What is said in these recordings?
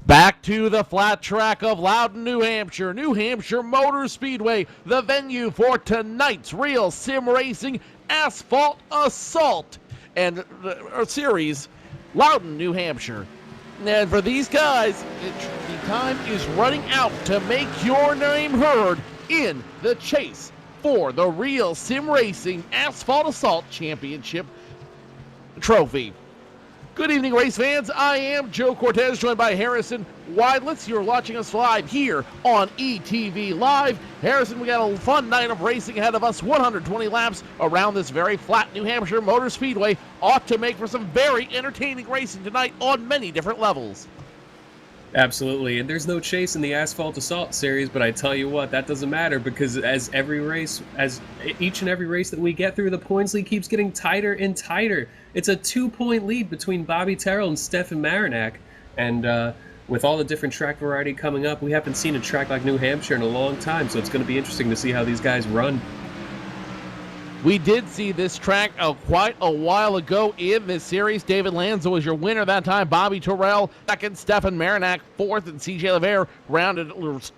Back to the flat track of Loudon, New Hampshire. New Hampshire Motor Speedway, the venue for tonight's real sim racing Asphalt Assault and series, Loudon, New Hampshire. And for these guys, the time is running out to make your name heard in the chase for the real sim racing Asphalt Assault Championship trophy. Good evening, race fans. I am Joe Cortez, joined by Harrison Weidlitz. You're watching us live here on ETV Live. Harrison, we got a fun night of racing ahead of us. 120 laps around this very flat New Hampshire Motor Speedway ought to make for some very entertaining racing tonight on many different levels. Absolutely, and there's no chase in the Asphalt Assault series, but I tell you what, that doesn't matter because as each and every race that we get through, the points lead keeps getting tighter and tighter. It's a 2-point lead between Bobby Terrell and Stefan Marinak, and with all the different track variety coming up, we haven't seen a track like New Hampshire in a long time, so it's going to be interesting to see how these guys run. We did see this track quite a while ago in this series. David Lanza was your winner that time. Bobby Terrell second, Stefan Marinak fourth, and CJ Levere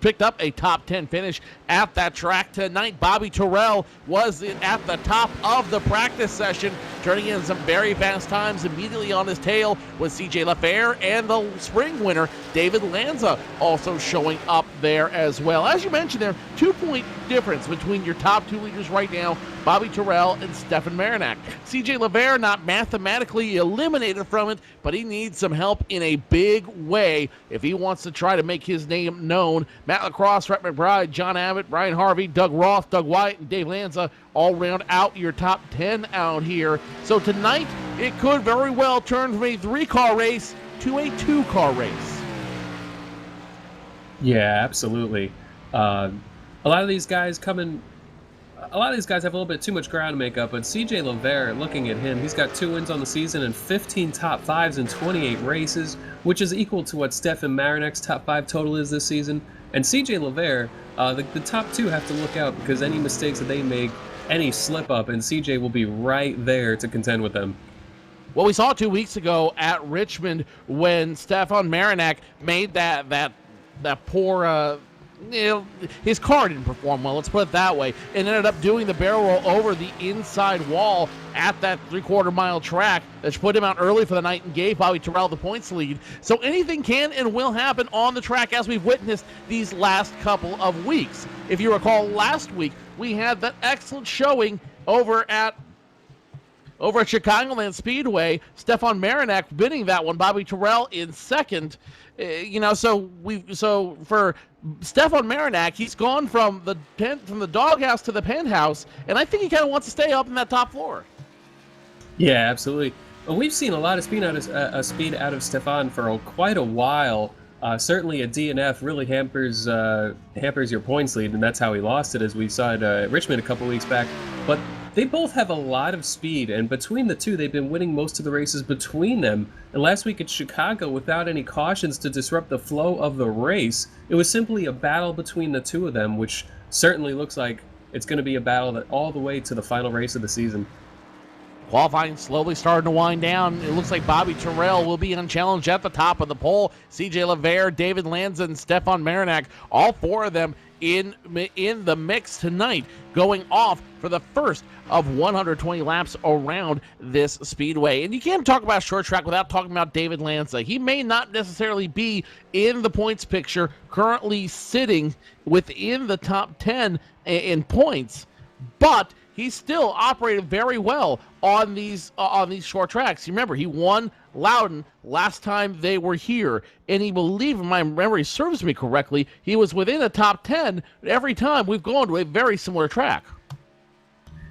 picked up a top 10 finish at that track tonight. Bobby Terrell was at the top of the practice session, turning in some very fast times. Immediately on his tail was CJ Lefebvre, and the spring winner, David Lanza, also showing up there as well. As you mentioned there, 2-point difference between your top two leaders right now, Bobby Terrell and Stefan Marinak. CJ Lefebvre not mathematically eliminated from it, but he needs some help in a big way if he wants to try to make his name known. Matt Lacrosse, Rhett McBride, John Abbott, Brian Harvey, Doug Roth, Doug White, and Dave Lanza all round out your top 10 out here. So tonight, it could very well turn from a 3-car race to a 2-car race. Yeah, absolutely. A lot of these guys have a little bit too much ground to make up, but CJ Lefebvre, looking at him, he's got 2 wins on the season and 15 top 5s in 28 races, which is equal to what Stefan Marinak's top 5 total is this season. And CJ Lefebvre, the top 2 have to look out because any mistakes that they make, any slip up, and CJ will be right there to contend with them. Well, we saw 2 weeks ago at Richmond when Stefan Marinak made that poor, his car didn't perform well, let's put it that way, and ended up doing the barrel roll over the inside wall at that 3/4 mile track that put him out early for the night and gave Bobby Terrell the points lead. So anything can and will happen on the track as we've witnessed these last couple of weeks. If you recall, last week we had that excellent showing over at Chicagoland Speedway, Stefan Marinak winning that one, Bobby Terrell in second. So for Stefan Marinak, he's gone from the doghouse to the penthouse, and I think he kind of wants to stay up in that top floor. Yeah, absolutely. Well, we've seen a lot of speed out of Stefan for quite a while. Certainly a DNF really hampers your points lead, and that's how he lost it, as we saw at Richmond a couple weeks back. But they both have a lot of speed, and between the two, they've been winning most of the races between them. And last week at Chicago, without any cautions to disrupt the flow of the race, it was simply a battle between the two of them, which certainly looks like it's going to be a battle that all the way to the final race of the season. Qualifying slowly starting to wind down. It looks like Bobby Terrell will be unchallenged at the top of the pole. CJ Lefebvre, David Lanza, and Stefan Marinak, all 4 of them in the mix tonight, going off for the first of 120 laps around this speedway. And you can't talk about short track without talking about David Lanza. He may not necessarily be in the points picture, currently sitting within the top 10 in points, but he's still operated very well on these short tracks. You remember, he won Loudon last time they were here, and he believed, if my memory serves me correctly, he was within a top 10 every time we've gone to a very similar track.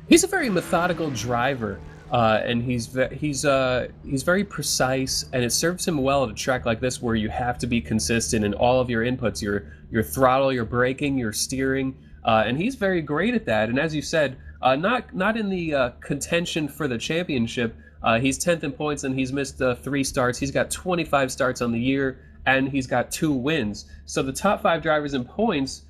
He's a very methodical driver, and he's very precise, and it serves him well at a track like this where you have to be consistent in all of your inputs, your throttle, your braking, your steering, and he's very great at that. And as you said, not in the contention for the championship. He's 10th in points, and he's missed 3 starts. He's got 25 starts on the year, and he's got 2 wins. So the top 5 drivers in points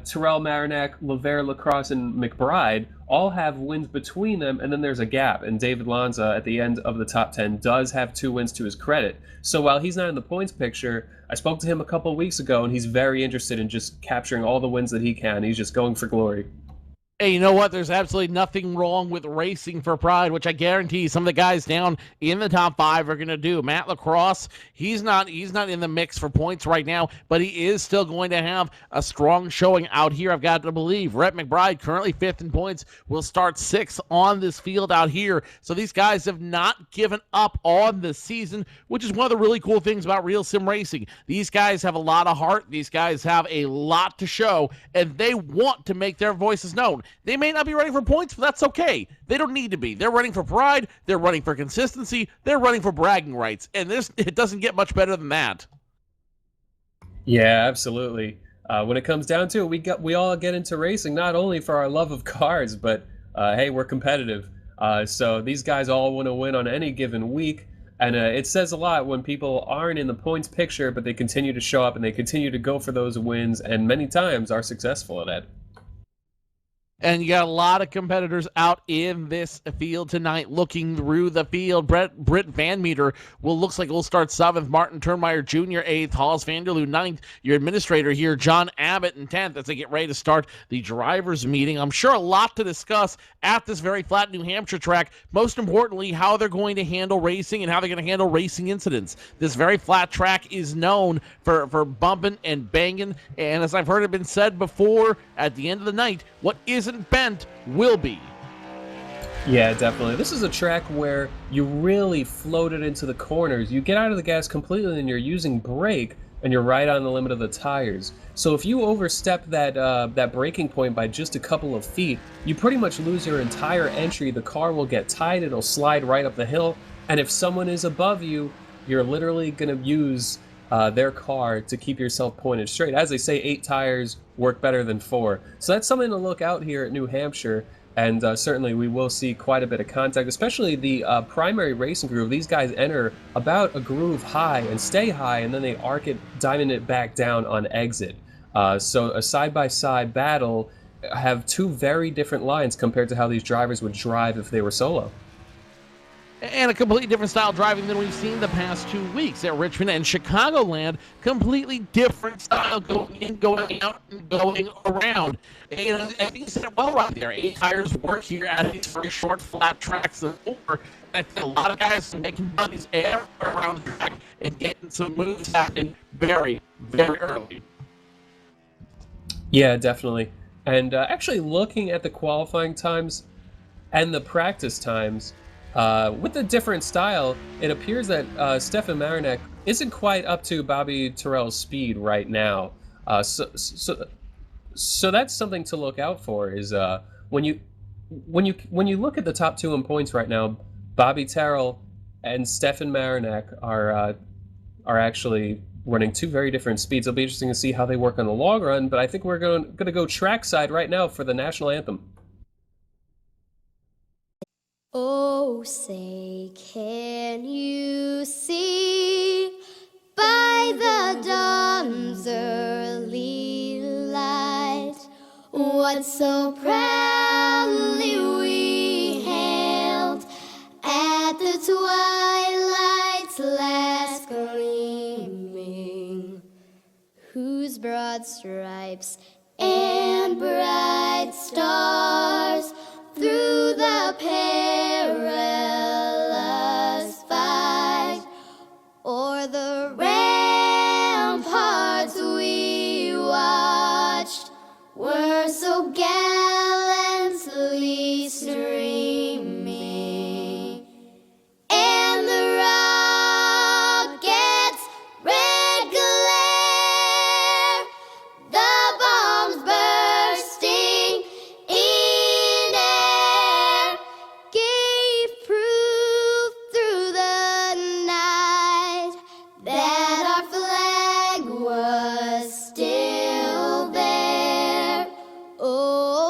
Terrell, Marinac, LeVere, Lacrosse, and McBride all have wins between them, and then there's a gap. And David Lanza at the end of the top 10 does have 2 wins to his credit. So while he's not in the points picture, I spoke to him a couple weeks ago, and he's very interested in just capturing all the wins that he can. He's just going for glory. Hey, you know what? There's absolutely nothing wrong with racing for pride, which I guarantee some of the guys down in the top 5 are going to do. Matt Lacrosse, he's not in the mix for points right now, but he is still going to have a strong showing out here, I've got to believe. Rhett McBride, currently 5th in points, will start 6th on this field out here. So these guys have not given up on the season, which is one of the really cool things about real sim racing. These guys have a lot of heart. These guys have a lot to show, and they want to make their voices known. They may not be running for points, but that's okay. They don't need to be. They're running for pride. They're running for consistency. They're running for bragging rights. And it doesn't get much better than that. Yeah, absolutely. When it comes down to it, we all get into racing not only for our love of cars, but hey, we're competitive. So these guys all want to win on any given week. And it says a lot when people aren't in the points picture, but they continue to show up and they continue to go for those wins, and many times are successful at that. And you got a lot of competitors out in this field tonight looking through the field. Britt Van Meter looks like we'll start 7th. Martin Turnmeyer Jr. 8th. Hollis Vanderloo 9th. Your administrator here, John Abbott in 10th as they get ready to start the drivers' meeting. I'm sure a lot to discuss at this very flat New Hampshire track. Most importantly, how they're going to handle racing and how they're going to handle racing incidents. This very flat track is known for bumping and banging. And as I've heard it been said before, at the end of the night, what isn't bent will be. Yeah, definitely. This is a track where you really float it into the corners. You get out of the gas completely and you're using brake, and you're right on the limit of the tires. So if you overstep that braking point by just a couple of feet, you pretty much lose your entire entry. The car will get tight, it'll slide right up the hill, and if someone is above you, you're literally going to use their car to keep yourself pointed straight. As they say, 8 tires work better than 4. So that's something to look out here at New Hampshire, and certainly we will see quite a bit of contact, especially the primary racing groove. These guys enter about a groove high and stay high, and then they arc it, diamond it back down on exit. So a side-by-side battle have 2 very different lines compared to how these drivers would drive if they were solo. And a completely different style driving than we've seen the past 2 weeks at Richmond and Chicagoland. Completely different style going in, going out, and going around. And I think you said it well right there. 8 tires work here at these very short, flat tracks of 4. I think a lot of guys are making buddies around the track and getting some moves happening very, very early. Yeah, definitely. And actually looking at the qualifying times and the practice times, with the different style, it appears that Stefan Marinac isn't quite up to Bobby Terrell's speed right now. So that's something to look out for. Is when you look at the top 2 in points right now, Bobby Terrell and Stefan Marinac are actually running 2 very different speeds. It'll be interesting to see how they work on the long run. But I think we're going to go trackside right now for the national anthem. Oh, say, can you see by the dawn's early light what so proudly we hailed at the twilight's last gleaming, whose broad stripes and bright stars through the perilous fight o'er the ramparts we watched were so gallantly streaming, and the rocket's red glare, the bombs bursting in air, gave proof through the night that our flag was still there. Oh,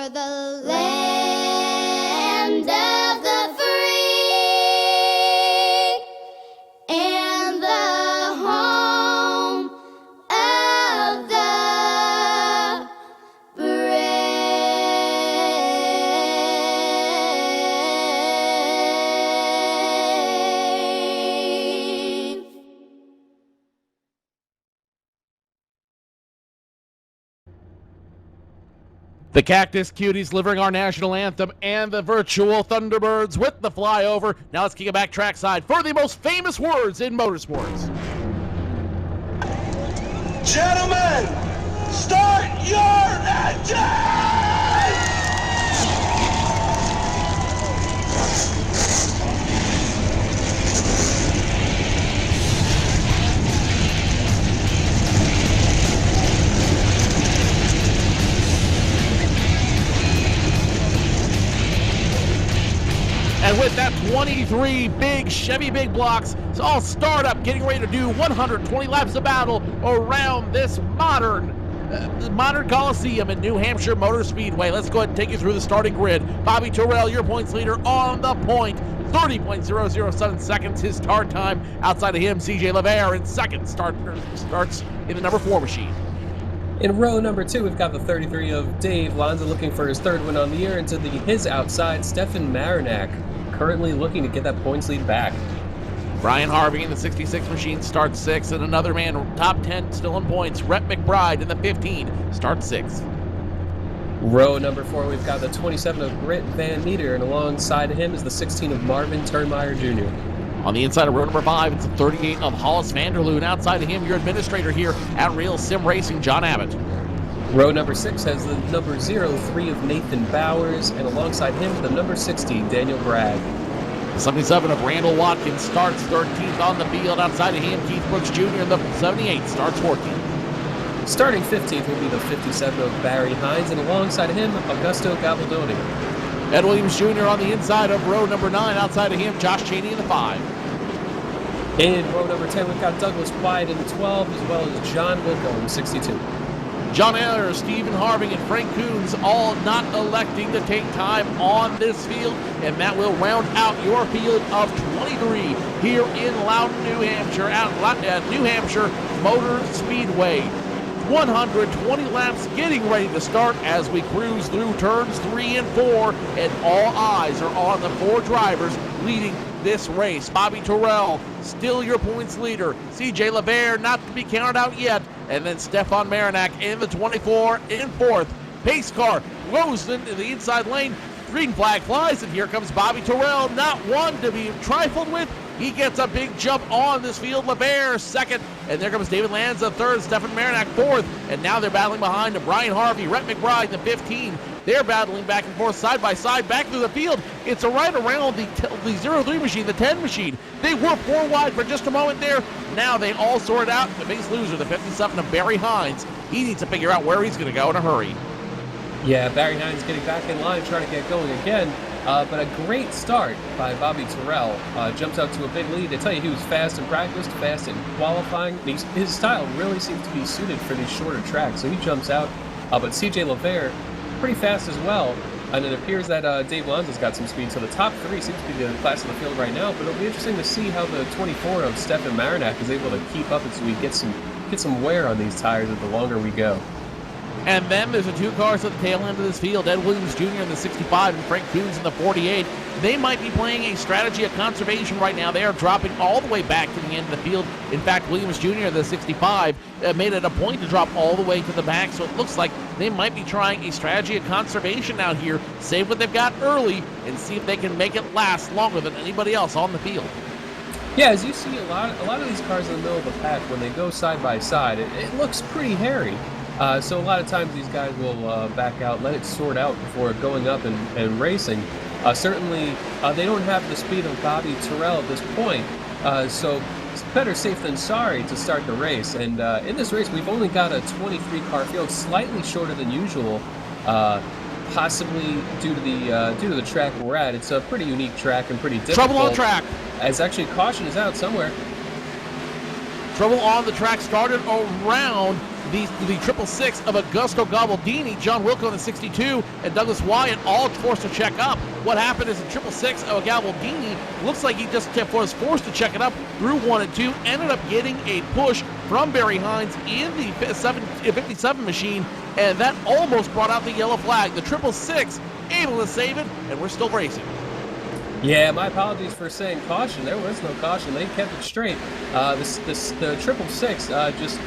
for the land of the free and the home of the brave. The Cactus Cuties delivering our national anthem and the virtual Thunderbirds with the flyover. Now let's kick it back trackside for the most famous words in motorsports. Gentlemen, start your engine! And with that 23 big Chevy big blocks, it's all start up, getting ready to do 120 laps of battle around this modern Coliseum in New Hampshire Motor Speedway. Let's go ahead and take you through the starting grid. Bobby Terrell, your points leader, on the point. 30.007 seconds his start time. Outside of him, CJ LeVere in second. Starts in the number 4 machine. In row number 2, we've got the 33 of Dave Lanza looking for his third win on the year. Into his outside, Stefan Marinac, currently looking to get that points lead back. Brian Harvey in the 66 machine starts 6th, and another man top 10 still in points. Rhett McBride in the 15 starts 6th. Row number 4, we've got the 27 of Britt Van Meter, and alongside him is the 16 of Marvin Turnmeyer Jr. On the inside of row number 5, it's the 38 of Hollis Vanderloo, and outside of him, your administrator here at Real Sim Racing, John Abbott. Row number 6 has the number 03 of Nathan Bowers, and alongside him, the number 60, Daniel Bragg. The 77 of Randall Watkins starts 13th on the field. Outside of him, Keith Brooks Jr. in the 78 starts 14th. Starting 15th will be the 57 of Barry Hines, and alongside of him, Augusto Gabaldoni. Ed Williams Jr. on the inside of row number 9. Outside of him, Josh Cheney in the 5. In row number 10, we've got Douglas Wyatt in the 12, as well as John Wilco in the 62. John Eller, Stephen Harving, and Frank Coons all not electing to take time on this field, and that will round out your field of 23 here in Loudon, New Hampshire, at New Hampshire Motor Speedway. 120 laps getting ready to start as we cruise through turns 3 and 4, and all eyes are on the 4 drivers leading this race. Bobby Terrell, still your points leader. CJ LeVere, not to be counted out yet. And then Stefan Marinac in the 24 in 4th. Pace car goes into the inside lane. Green flag flies, and here comes Bobby Terrell, not one to be trifled with. He gets a big jump on this field. LeVere 2nd, and there comes David Lanza 3rd, Stefan Marinac 4th, and now they're battling behind Brian Harvey, Rhett McBride the 15. They're battling back and forth, side by side, back through the field. It's right around the 03 machine, the 10 machine. They were 4 wide for just a moment there. Now they all sort out. The base loser, the 57 of Barry Hines. He needs to figure out where he's going to go in a hurry. Yeah, Barry Hines getting back in line, trying to get going again. But a great start by Bobby Terrell. Jumps out to a big lead. I tell you, he was fast in practice, fast in qualifying. His style really seems to be suited for these shorter tracks, so he jumps out. But CJ LeVere, pretty fast as well. And it appears that Dave Lanza's got some speed. So the top 3 seems to be the class of the field right now. But it'll be interesting to see how the 24 of Stefan Marinac is able to keep up as we get some wear on these tires the longer we go. And then there's the 2 cars at the tail end of this field. Ed Williams Jr. in the 65 and Frank Coons in the 48. They might be playing a strategy of conservation right now. They are dropping all the way back to the end of the field. In fact, Williams Jr. in the 65 made it a point to drop all the way to the back. So it looks like they might be trying a strategy of conservation out here. Save what they've got early and see if they can make it last longer than anybody else on the field. Yeah, as you see, a lot of these cars in the middle of the pack, when they go side by side, it looks pretty hairy. So a lot of times these guys will back out, let it sort out before going up and racing. Certainly, they don't have the speed of Bobby Terrell at this point, so it's better safe than sorry to start the race. And in this race, we've only got a 23-car field, slightly shorter than usual, possibly due to the track we're at. It's a pretty unique track and pretty difficult. Trouble on track. As actually caution is out somewhere. Trouble on the track started around the 666 of Augusto Gabaldini, John Wilco in the 62, and Douglas Wyatt all forced to check up. What happened is the 666 of Gabaldini looks like he just was forced to check it up through 1 and 2, ended up getting a push from Barry Hines in the 57 machine, and that almost brought out the yellow flag. The 666 able to save it, and we're still racing. Yeah, my apologies for saying caution. There was no caution. They kept it straight. The 666 just,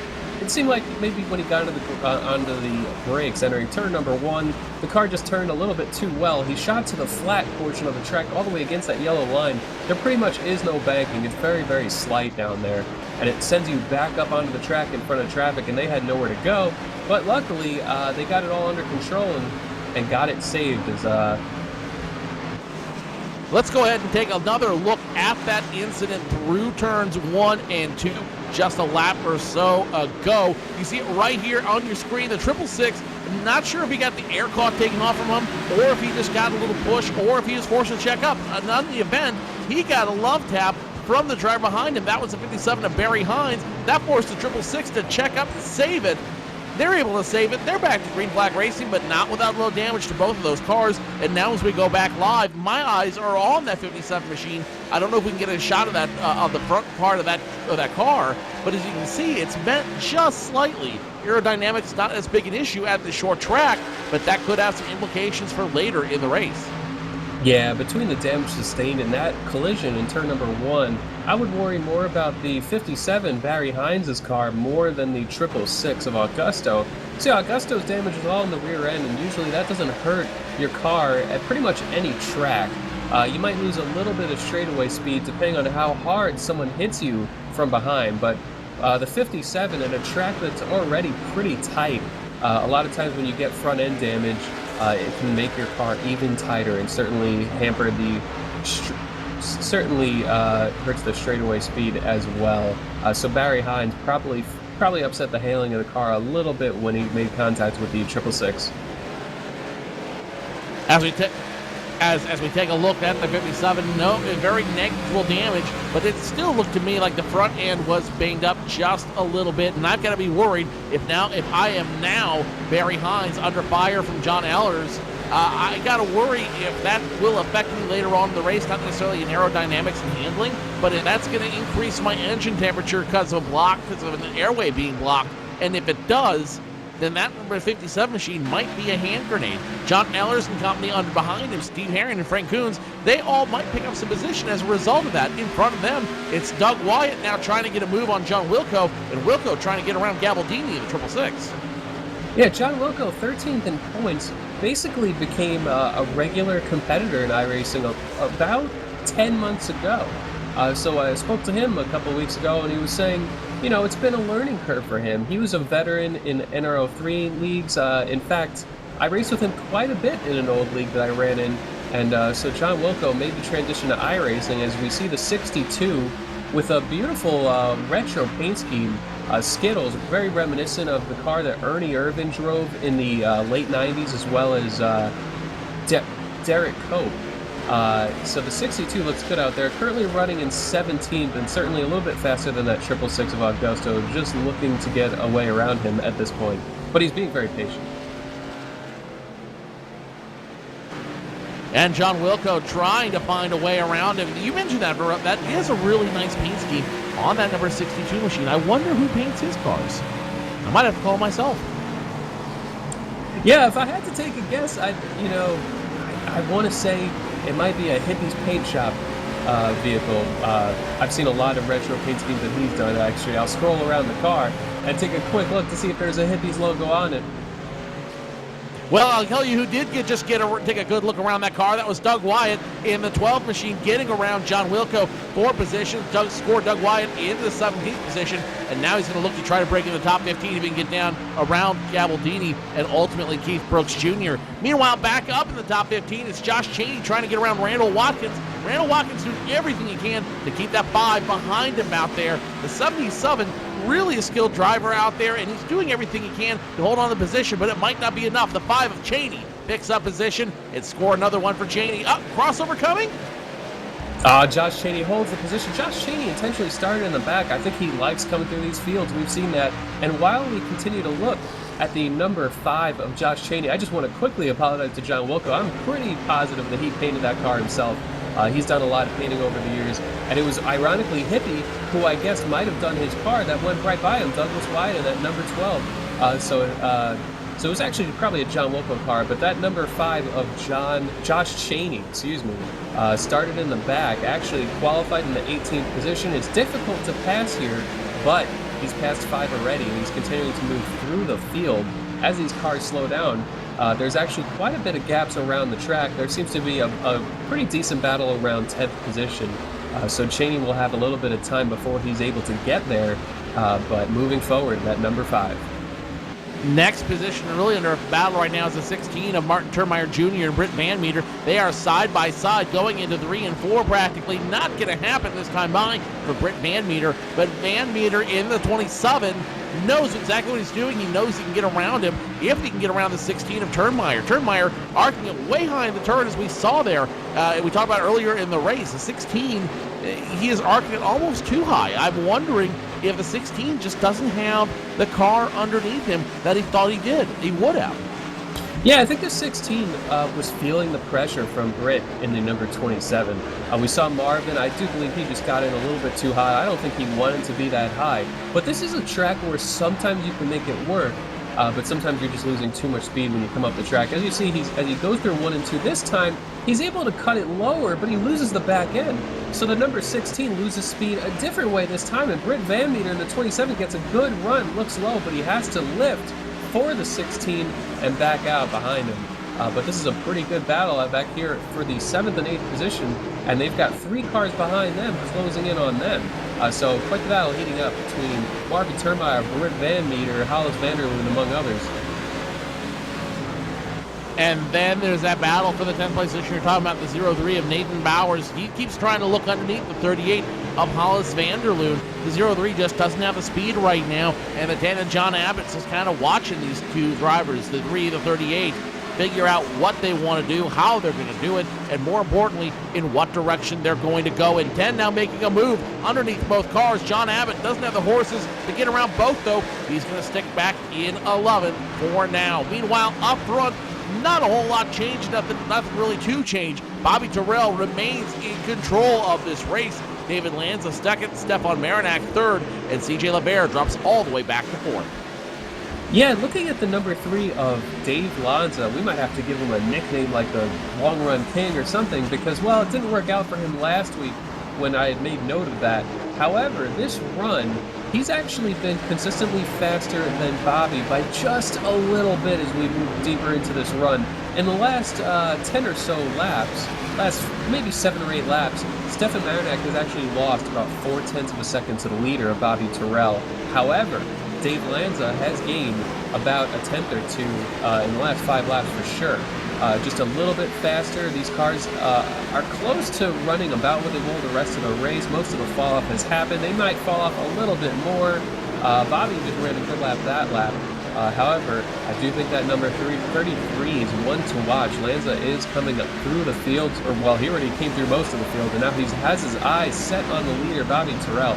it seemed like maybe when he got onto the brakes entering turn number 1, the car just turned a little bit too well. He shot to the flat portion of the track all the way against that yellow line. There pretty much is no banking. It's very, very slight down there, and it sends you back up onto the track in front of traffic, and they had nowhere to go. But luckily, they got it all under control and got it saved. As Let's go ahead and take another look at that incident through turns 1 and 2 just a lap or so ago. You see it right here on your screen. The 666, not sure if he got the air caught taken off from him, or if he just got a little push, or if he was forced to check up. In the event, he got a love tap from the driver behind him. That was the 57 of Barry Hines. That forced the 666 to check up and save it. They're able to save it. They're back to green flag racing, but not without low damage to both of those cars. And now as we go back live, my eyes are on that 57 machine. I don't know if we can get a shot of that on the front part of that car, but as you can see, it's bent just slightly. Aerodynamics not as big an issue at the short track, but that could have some implications for later in the race. Yeah, between the damage sustained in that collision in turn number 1, I would worry more about the 57 Barry Hines' car more than the 666 of Augusto. See, Augusto's damage is all in the rear end, and usually that doesn't hurt your car at pretty much any track. You might lose a little bit of straightaway speed depending on how hard someone hits you from behind, but the 57 at a track that's already pretty tight, a lot of times when you get front end damage, it can make your car even tighter and certainly hamper the hurts the straightaway speed as well. So Barry Hines probably upset the handling of the car a little bit when he made contact with the 666. As we take a look at the 57, no, very negligible damage, but it still looked to me like the front end was banged up just a little bit, and I've got to be worried if I am now Barry Hines under fire from John Ehlers. I got to worry if that will affect me later on in the race, not necessarily in aerodynamics and handling, but if that's going to increase my engine temperature because of an airway being blocked, and if it does, then that number 57 machine might be a hand grenade. John Ehlers and company under behind him, Steve Herring and Frank Coons, they all might pick up some position as a result of that. In front of them, it's Doug Wyatt now trying to get a move on John Wilco, and Wilco trying to get around Gabaldini in the 666. Yeah, John Wilco, 13th in points, basically became a regular competitor in iRacing about 10 months ago. So I spoke to him a couple weeks ago, and he was saying, you know, it's been a learning curve for him. He was a veteran in NRO3 leagues. In fact, I raced with him quite a bit in an old league that I ran in. And so John Wilco made the transition to iRacing as we see the 62 with a beautiful retro paint scheme. Skittles, very reminiscent of the car that Ernie Irvin drove in the late 90s, as well as Derek Cope. So the 62 looks good out there, currently running in 17th and certainly a little bit faster than that 666 of Augusto, just looking to get a way around him at this point. But he's being very patient. And John Wilco trying to find a way around him. You mentioned that, that is a really nice paint scheme on that number 62 machine. I wonder who paints his cars. I might have to call myself. Yeah, if I had to take a guess, I want to say it might be a Hippie's Paint Shop vehicle. I've seen a lot of retro paint schemes that he's done, actually. I'll scroll around the car and take a quick look to see if there's a Hippie's logo on it. Well, I'll tell you who did take a good look around that car. That was Doug Wyatt in the 12th machine, getting around John Wilco for position. Scored Doug Wyatt into the 17th position, and now he's going to look to try to break in the top 15 if he can get down around Gabaldini and ultimately Keith Brooks Jr. Meanwhile, back up in the top 15, it's Josh Chaney trying to get around Randall Watkins. Randall Watkins doing everything he can to keep that 5 behind him out there. The 77, really a skilled driver out there, and he's doing everything he can to hold on to the position, but it might not be enough. The 5 of Chaney picks up position and score another one for Chaney. Crossover coming? Josh Chaney holds the position. Josh Chaney intentionally started in the back. I think he likes coming through these fields. We've seen that. And while we continue to look at the number 5 of Josh Chaney, I just want to quickly apologize to John Wilco. I'm pretty positive that he painted that car himself. He's done a lot of painting over the years. And it was ironically Hippie, who I guess might have done his car, that went right by him, Douglas Wyatt, at number 12. So it was actually probably a John Wilco car, but that number 5 of Josh Chaney, started in the back, actually qualified in the 18th position. It's difficult to pass here, but he's passed 5 already, and he's continuing to move through the field as these cars slow down. There's actually quite a bit of gaps around the track. There seems to be a pretty decent battle around 10th position. So Chaney will have a little bit of time before he's able to get there, but moving forward, that number 5. Next position really under battle right now is the 16 of Martin Termeyer Jr. and Britt Van Meter. They are side by side going into 3 and 4 practically. Not going to happen this time by for Britt Van Meter, but Van Meter in the 27 knows exactly what he's doing. He knows he can get around him if he can get around the 16 of Termeyer. Termeyer arcing it way high in the turn, as we saw there. We talked about earlier in the race. The 16, he is arcing it almost too high. I'm wondering if the 16 just doesn't have the car underneath him that he thought he did. He would have. Yeah, I think the 16 was feeling the pressure from Britt in the number 27. We saw Marvin. I do believe he just got in a little bit too high. I don't think he wanted to be that high. But this is a track where sometimes you can make it work, but sometimes you're just losing too much speed when you come up the track. As you see, as he goes through 1 and 2 this time, he's able to cut it lower, but he loses the back end. So the number 16 loses speed a different way this time, and Britt Van Meter in the 27 gets a good run, looks low, but he has to lift for the 16 and back out behind him. But this is a pretty good battle back here for the 7th and 8th position, and they've got 3 cars behind them closing in on them. So quite the battle heating up between Marvin Termeyer, Britt Van Meter, Hollis Vanderloon, among others. And then there's that battle for the 10th place position. You're talking about the 0-3 of Nathan Bowers. He keeps trying to look underneath the 38 of Hollis Vanderloon. The 0-3 just doesn't have the speed right now. And the 10 of John Abbott's just kind of watching these 2 drivers, the 3, the 38, figure out what they want to do, how they're going to do it, and more importantly, in what direction they're going to go. And 10 now making a move underneath both cars. John Abbott doesn't have the horses to get around both, though. He's going to stick back in 11 for now. Meanwhile, up front, not a whole lot changed, nothing really to change. Bobby Terrell remains in control of this race. David Lanza second, Stefan Marinac third, and CJ LeBaire drops all the way back to 4th. Yeah, looking at the number 3 of Dave Lanza, we might have to give him a nickname like the Long Run King or something, because, well, it didn't work out for him last week when I had made note of that. However, this run, he's actually been consistently faster than Bobby by just a little bit as we move deeper into this run. In the last 10 or so laps, last maybe 7 or 8 laps, Stefan Marinac has actually lost about 0.4 of a second to the leader of Bobby Terrell. However, Dave Lanza has gained about a 10th or 2 in the last 5 laps for sure. Just a little bit faster. These cars are close to running about what they will the rest of the race. Most of the fall off has happened. They might fall off a little bit more. Bobby just ran a good lap that lap. However, I do think that number 33 is one to watch. Lanza is coming up through the field, or well, he already came through most of the field, and now he has his eyes set on the leader, Bobby Terrell.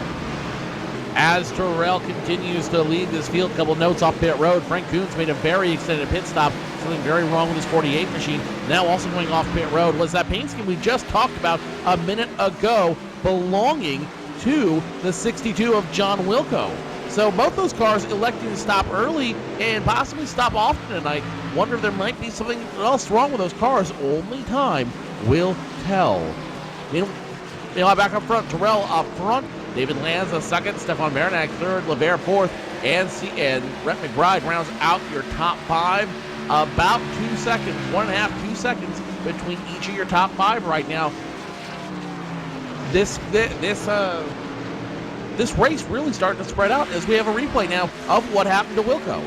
As Terrell continues to lead this field, couple notes off pit road. Frank Kuntz made a very extended pit stop. Something very wrong with his 48 machine. Now also going off pit road was that paint scheme we just talked about a minute ago, belonging to the 62 of John Wilco. So both those cars electing to stop early and possibly stop often tonight. Wonder if there might be something else wrong with those cars. Only time will tell. Meanwhile, back up front, Terrell up front. David Lanza second, Stefan Marinac third, LeBaire fourth, and Brett McBride rounds out your top 5. About 2 seconds, 1.5, 2 seconds between each of your top 5 right now. This race really starting to spread out as we have a replay now of what happened to Wilco.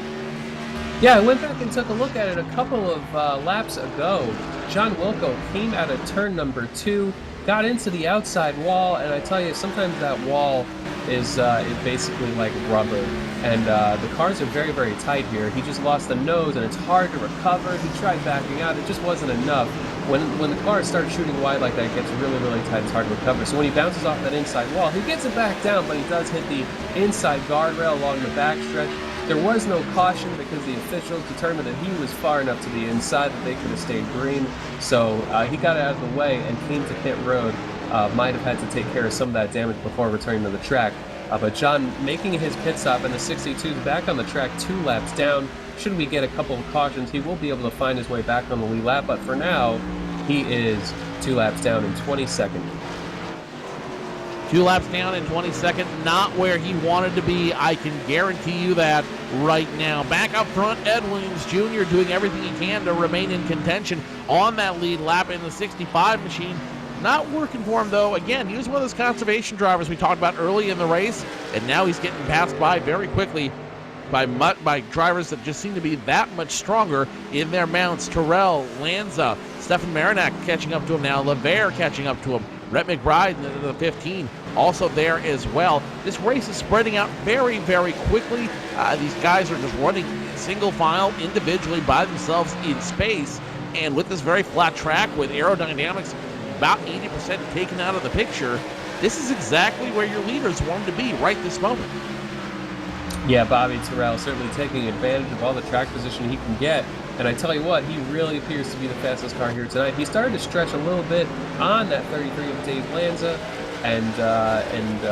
Yeah, I went back and took a look at it a couple of laps ago. John Wilco came out of turn number 2, got into the outside wall, and I tell you, sometimes that wall is basically like rubber, and the cars are very, very tight here. He just lost the nose, and it's hard to recover. He tried backing out. It just wasn't enough. when the car starts shooting wide like that, it gets really, really tight. It's hard to recover. So when he bounces off that inside wall, he gets it back down, but he does hit the inside guardrail along the backstretch. There was no caution because the officials determined that he was far enough to the inside that they could have stayed green. So he got it out of the way and came to pit road. Might have had to take care of some of that damage before returning to the track. But John making his pit stop, and the 62's back on the track 2 laps down. Should we get a couple of cautions, he will be able to find his way back on the lead lap, but for now, he is 2 laps down in 22nd. 2 laps down in 22nd, not where he wanted to be. I can guarantee you that right now. Back up front, Ed Williams Jr. doing everything he can to remain in contention on that lead lap in the 65 machine. Not working for him, though. Again, he was one of those conservation drivers we talked about early in the race, and now he's getting passed by very quickly by drivers that just seem to be that much stronger in their mounts. Terrell, Lanza, Stefan Marinak catching up to him now. LeVere catching up to him. Rhett McBride in the 15 also there as well. This race is spreading out very, very quickly. These guys are just running single file individually by themselves in space. And with this very flat track with aerodynamics about 80% taken out of the picture, this is exactly where your leaders want to be right this moment. Yeah, Bobby Terrell certainly taking advantage of all the track position he can get. And I tell you what, he really appears to be the fastest car here tonight. He started to stretch a little bit on that 33 of Dave Lanza, and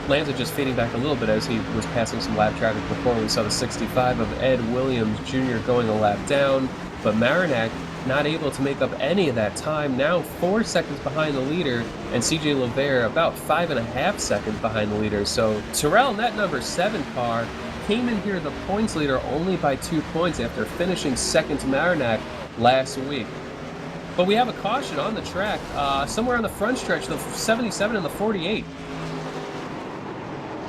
Lanza just fading back a little bit as he was passing some lap traffic before. We saw the 65 of Ed Williams Jr. going a lap down, but Marinak not able to make up any of that time. Now 4 seconds behind the leader, and CJ LeVere about 5.5 seconds behind the leader. So Terrell in that number 7 car came in here the points leader only by 2 points after finishing second to Marinak last week. But we have a caution on the track, somewhere on the front stretch, the 77 and the 48.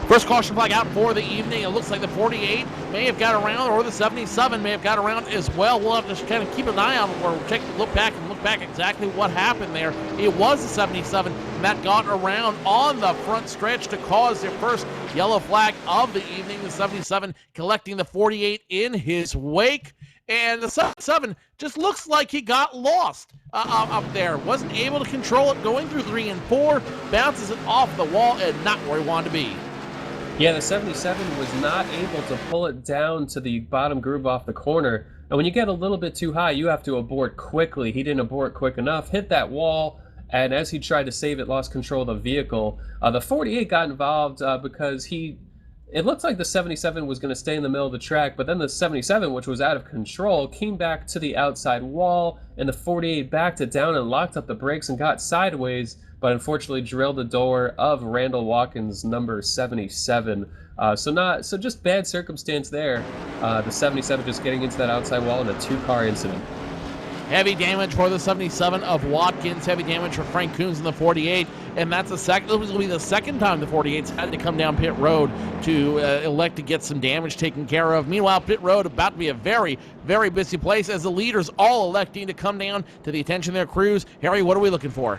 First caution flag out for the evening. It looks like the 48 may have got around, or the 77 may have got around as well. We'll have to kind of keep an eye on it, or look back exactly what happened there. It was the 77 that got around on the front stretch to cause their first yellow flag of the evening. The 77 collecting the 48 in his wake. And the 77 just looks like he got lost up there. Wasn't able to control it going through 3 and 4. Bounces it off the wall and not where he wanted to be. Yeah, the 77 was not able to pull it down to the bottom groove off the corner. And when you get a little bit too high, you have to abort quickly. He didn't abort quick enough, hit that wall, and as he tried to save it, lost control of the vehicle. The 48 got involved because it looked like the 77 was going to stay in the middle of the track, but then the 77, which was out of control, came back to the outside wall, and the 48 backed it down and locked up the brakes and got sideways, but unfortunately drilled the door of Randall Watkins, number 77. So just bad circumstance there. The 77 just getting into that outside wall in a 2-car incident. Heavy damage for the 77 of Watkins. Heavy damage for Frank Coons in the 48. And that's it will be the second time the 48's had to come down pit road to elect to get some damage taken care of. Meanwhile, pit road about to be a very, very busy place as the leaders all electing to come down to the attention of their crews. Harry, what are we looking for?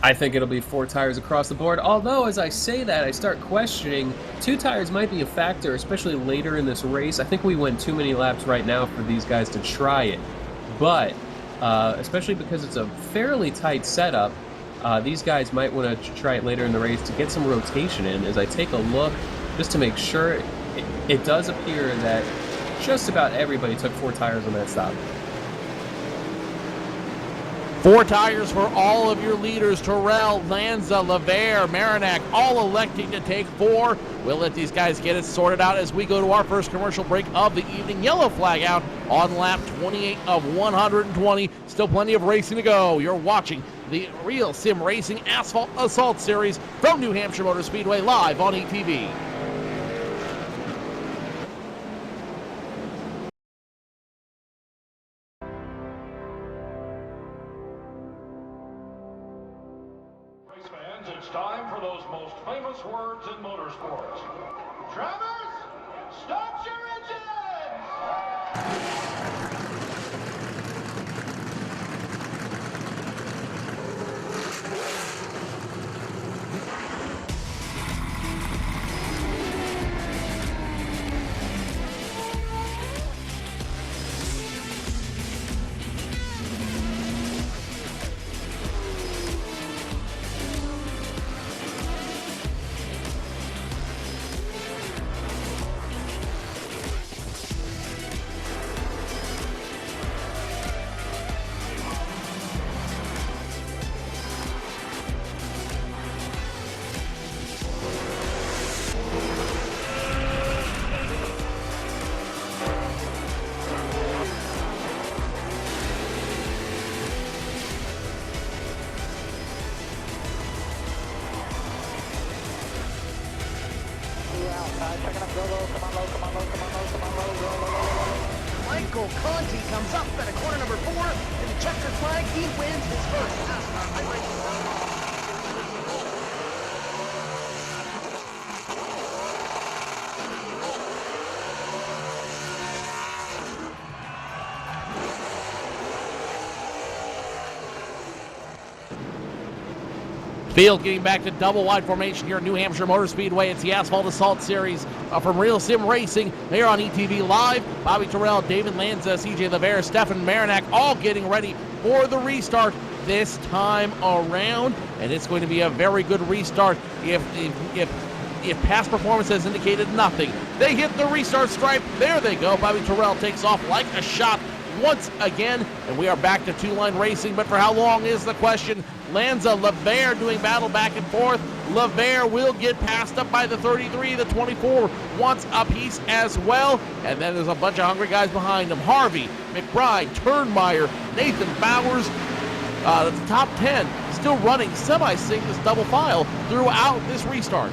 I think it'll be 4 tires across the board, although as I say that, I start questioning 2 tires might be a factor, especially later in this race. I think we went too many laps right now for these guys to try it. But, especially because it's a fairly tight setup, these guys might want to try it later in the race to get some rotation in. As I take a look, just to make sure, it does appear that just about everybody took 4 tires on that stop. 4 tires for all of your leaders. Terrell, Lanza, LeVere, Marinak, all electing to take 4. We'll let these guys get it sorted out as we go to our first commercial break of the evening. Yellow flag out on lap 28 of 120. Still plenty of racing to go. You're watching the Real Sim Racing Asphalt Assault Series from New Hampshire Motor Speedway live on ETV. It's time for those most famous words in motorsports. Drivers, start your engines! Michael Conti comes up at a corner number 4 to the checkered flag. He wins his first NASCAR race. Field getting back to double wide formation here at New Hampshire Motor Speedway. It's the Asphalt Assault Series from Real Sim Racing. They're on ETV Live. Bobby Terrell, David Lanza, CJ LeVere, Stefan Marinak all getting ready for the restart this time around. And it's going to be a very good restart if past performance has indicated nothing. They hit the restart stripe. There they go. Bobby Terrell takes off like a shot once again, and we are back to two-line racing, but for how long is the question. Lanza, LeVere doing battle back and forth. LeVere will get passed up by the 33, the 24 wants a piece as well, and then there's a bunch of hungry guys behind him. Harvey, McBride, Turnmeyer, Nathan Bowers, the top 10 still running semi-synchronous double file throughout this restart.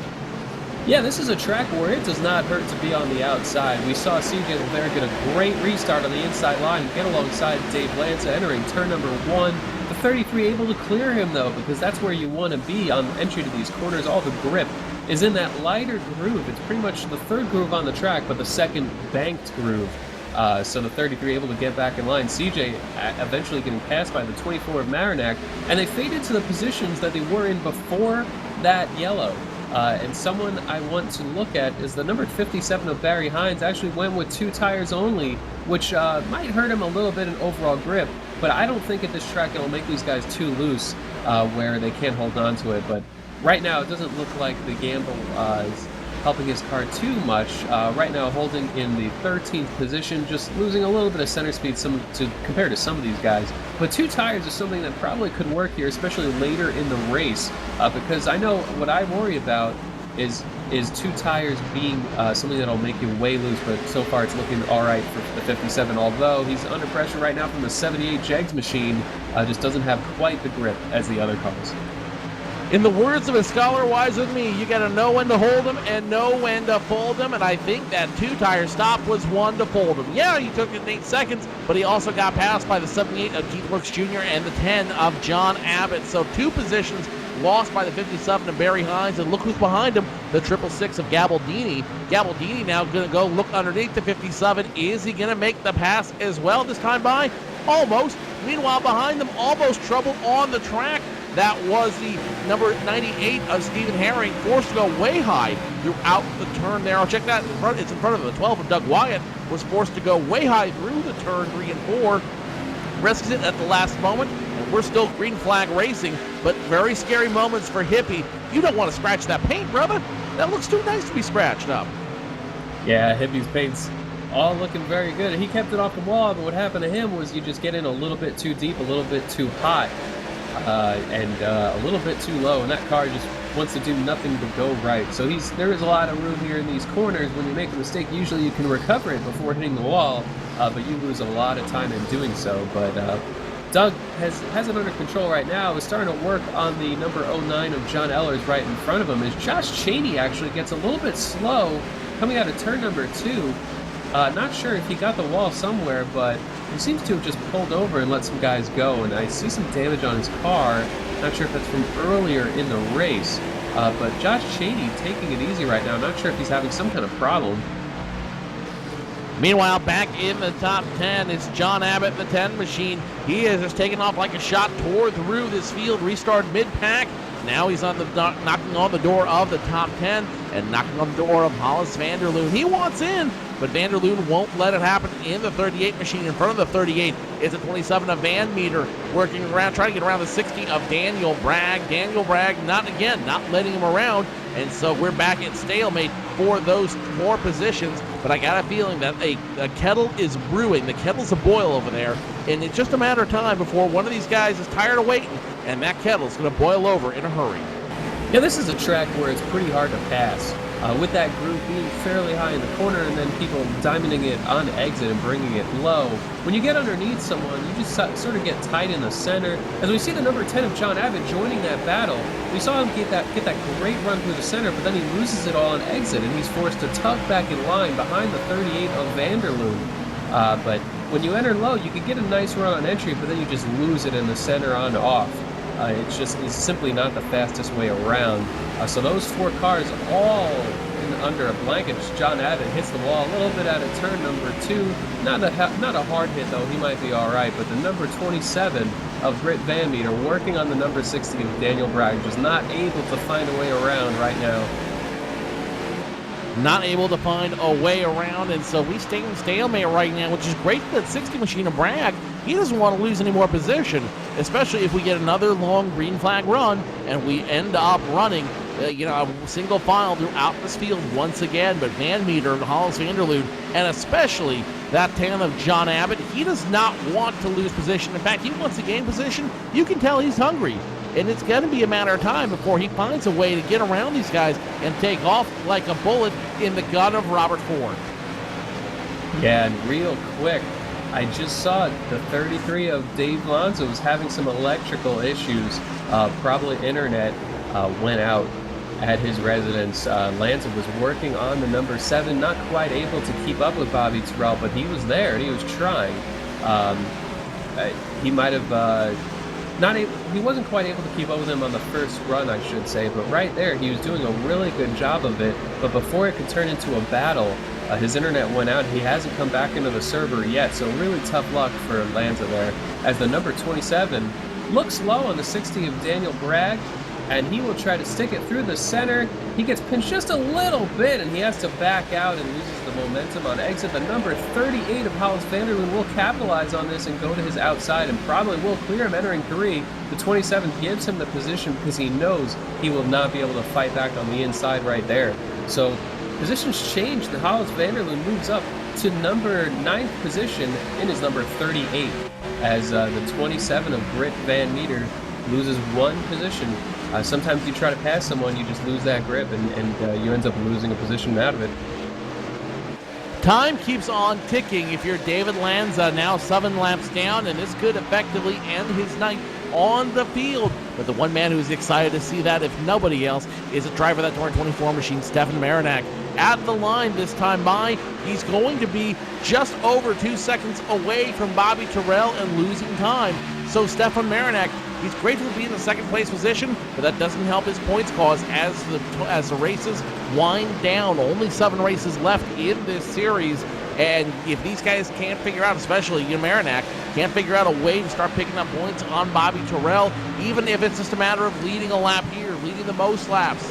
Yeah, this is a track where it does not hurt to be on the outside. We saw CJ LeVere get a great restart on the inside line, get alongside Dave Lanza entering turn number 1. The 33 able to clear him though, because that's where you want to be on entry to these corners. All the grip is in that lighter groove. It's pretty much the third groove on the track, but the second banked groove. So the 33 able to get back in line. CJ eventually getting passed by the 24 of Marinak, and they fade into the positions that they were in before that yellow. And someone I want to look at is the number 57 of Barry Hines. Actually went with 2 tires only, which might hurt him a little bit in overall grip, but I don't think at this track it'll make these guys too loose where they can't hold on to it. But right now it doesn't look like the gamble is helping his car too much. Right now holding in the 13th position, just losing a little bit of center speed compared to some of these guys. But 2 tires is something that probably could work here, especially later in the race, because I know what I worry about is 2 tires being something that'll make you way loose, but so far it's looking all right for the 57, although he's under pressure right now from the 78 Jegs machine, just doesn't have quite the grip as the other cars. In the words of a scholar wise with me, you got to know when to hold them and know when to fold them, and I think that 2-tire stop was one to fold them. Yeah, he took it in 8 seconds, but he also got passed by the 78 of Keith Brooks Jr. and the 10 of John Abbott. So 2 positions lost by the 57 of Barry Hines, and look who's behind him, the 666 of Gabaldini. Gabaldini now going to go look underneath the 57. Is he going to make the pass as well this time by? Almost. Meanwhile, behind them, almost trouble on the track. That was the number 98 of Stephen Herring, forced to go way high throughout the turn there. I'll check that in front. It's in front of the 12 of Doug Wyatt, was forced to go way high through the turn 3 and 4. Risks it at the last moment, and we're still green flag racing, but very scary moments for Hippie. You don't want to scratch that paint, brother. That looks too nice to be scratched up. Yeah, Hippie's paint's all looking very good. He kept it off the wall, but what happened to him was you just get in a little bit too deep, a little bit too hot. And a little bit too low, and that car just wants to do nothing but go right. So there is a lot of room here in these corners. When you make a mistake, usually you can recover it before hitting the wall, but you lose a lot of time in doing so. But Doug has it under control right now. Is starting to work on the number 09 of John Ellers right in front of him, as Josh Cheney actually gets a little bit slow coming out of turn number 2. Not sure if he got the wall somewhere, but he seems to have just pulled over and let some guys go, and I see some damage on his car. Not sure if that's from earlier in the race, but Josh Cheney taking it easy right now. Not sure if he's having some kind of problem. Meanwhile, back in the top 10 is John Abbott, the 10 machine. He is just taking off like a shot, tore through this field, restarted mid-pack. Now he's on the knocking on the door of the top 10 and knocking on the door of Hollis Vanderloon. He wants in, but Vanderloon won't let it happen in the 38 machine. In front of the 38 is a 27 of Van Meter working around, trying to get around the 60 of Daniel Bragg. Daniel Bragg not letting him around, and so we're back at stalemate for those 4 positions. But I got a feeling that a kettle is brewing. The kettle's a boil over there, and it's just a matter of time before one of these guys is tired of waiting, and that kettle's going to boil over in a hurry. Yeah, this is a track where it's pretty hard to pass. with that group being fairly high in the corner and then people diamonding it on exit and bringing it low. When you get underneath someone, you just sort of get tight in the center. As we see the number 10 of John Abbott joining that battle, we saw him get that great run through the center, but then he loses it all on exit, and he's forced to tuck back in line behind the 38 of Vanderloon. But when you enter low, you can get a nice run on entry, but then you just lose it in the center on off. It's simply not the fastest way around. So those 4 cars all under a blanket. John Abbott hits the wall a little bit out of turn number 2. Not a hard hit though. He might be all right. But the number 27 of Britt Van Meter working on the number 60 of Daniel Bragg, just not able to find a way around right now. Not able to find a way around, and so we stay in stalemate right now, which is great for that 60 machine of Bragg. He doesn't want to lose any more position, especially if we get another long green flag run and we end up running a single file throughout this field once again. But Van Meter, Hollis Vanderloon, and especially that 10 of John Abbott, he does not want to lose position. In fact, he wants to gain position. You can tell he's hungry. And it's going to be a matter of time before he finds a way to get around these guys and take off like a bullet in the gun of Robert Ford. Yeah, and real quick, I just saw the 33 of Dave Lanza was having some electrical issues. Probably internet went out at his residence. Lanza was working on the number 7, not quite able to keep up with Bobby Terrell, but he was there and he was trying. He might have... he wasn't quite able to keep up with him on the first run, I should say, but right there he was doing a really good job of it. But before it could turn into a battle, his internet went out. He hasn't come back into the server yet, so really tough luck for Lanza there. As the number 27 looks low on the 60 of Daniel Bragg, and he will try to stick it through the center. He gets pinched just a little bit, and he has to back out and loses the momentum on exit. The number 38 of Hollis Vanderloon will capitalize on this and go to his outside and probably will clear him entering 3. The 27 gives him the position because he knows he will not be able to fight back on the inside right there. So positions change. The Hollis Vanderloon moves up to number 9th position in his number 38 as the 27 of Britt Van Meter loses 1 position. Sometimes you try to pass someone, you just lose that grip, and you end up losing a position out of it. Time keeps on ticking if you're David Lanza, now 7 laps down, and this could effectively end his night on the field. But the one man who's excited to see that, if nobody else, is a driver of that 2024 machine, Stefan Marinak. At the line this time by, he's going to be just over 2 seconds away from Bobby Terrell and losing time. So Stefan Marinak, he's grateful to be in the 2nd place position, but that doesn't help his points cause as the races wind down. Only 7 races left in this series, and if these guys can't figure out, especially Marinak, can't figure out a way to start picking up points on Bobby Terrell, even if it's just a matter of leading a lap here, leading the most laps,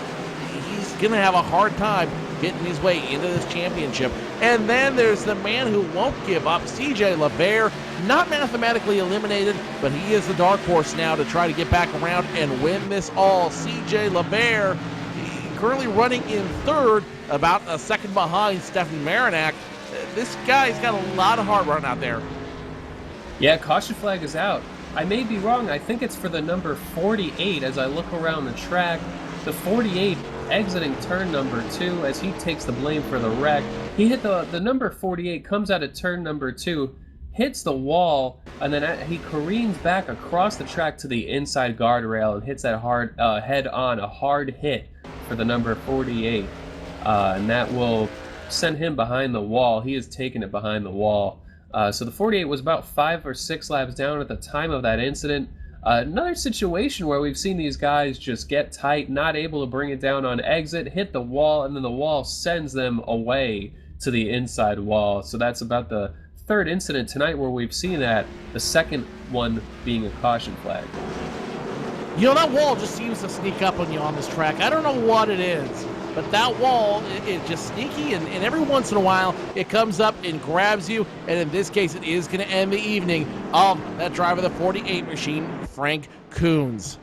he's going to have a hard time getting his way into this championship. And then there's the man who won't give up, CJ LeVere, not mathematically eliminated, but he is the dark horse now to try to get back around and win this all. CJ LeVere currently running in 3rd, about a second behind Stefan Marinak. This guy's got a lot of heart running out there. Yeah, caution flag is out. I may be wrong. I think it's for the number 48 as I look around the track. The 48 exiting turn number 2 as he takes the blame for the wreck. He hit the number 48, comes out of turn number 2, hits the wall, and then he careens back across the track to the inside guardrail and hits that hard head-on, a hard hit for the number 48. And that will send him behind the wall. He has taken it behind the wall. So the 48 was about 5 or 6 laps down at the time of that incident. Another situation where we've seen these guys just get tight, not able to bring it down on exit, hit the wall, and then the wall sends them away to the inside wall. So that's about the 3rd incident tonight where we've seen that, the 2nd one being a caution flag. You know, that wall just seems to sneak up on you on this track. I don't know what it is, but that wall is just sneaky, and every once in a while it comes up and grabs you, and in this case it is going to end the evening of that driver of the 48 machine, Frank Coons.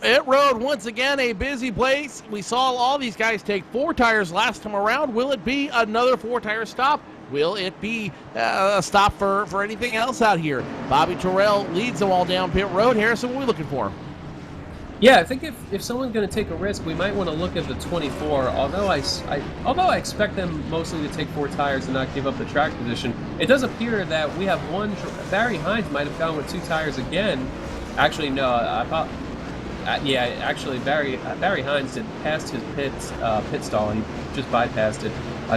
Pit road, once again, a busy place. We saw all these guys take 4 tires last time around. Will it be another 4-tire stop? Will it be a stop for anything else out here? Bobby Terrell leads them all down pit road. Harrison, what are we looking for? Yeah, I think if someone's going to take a risk, we might want to look at the 24. Although I expect them mostly to take 4 tires and not give up the track position, it does appear that we have one. Barry Hines might have gone with 2 tires again. Actually, no. Actually, Barry Hines did past his pit stall. He just bypassed it.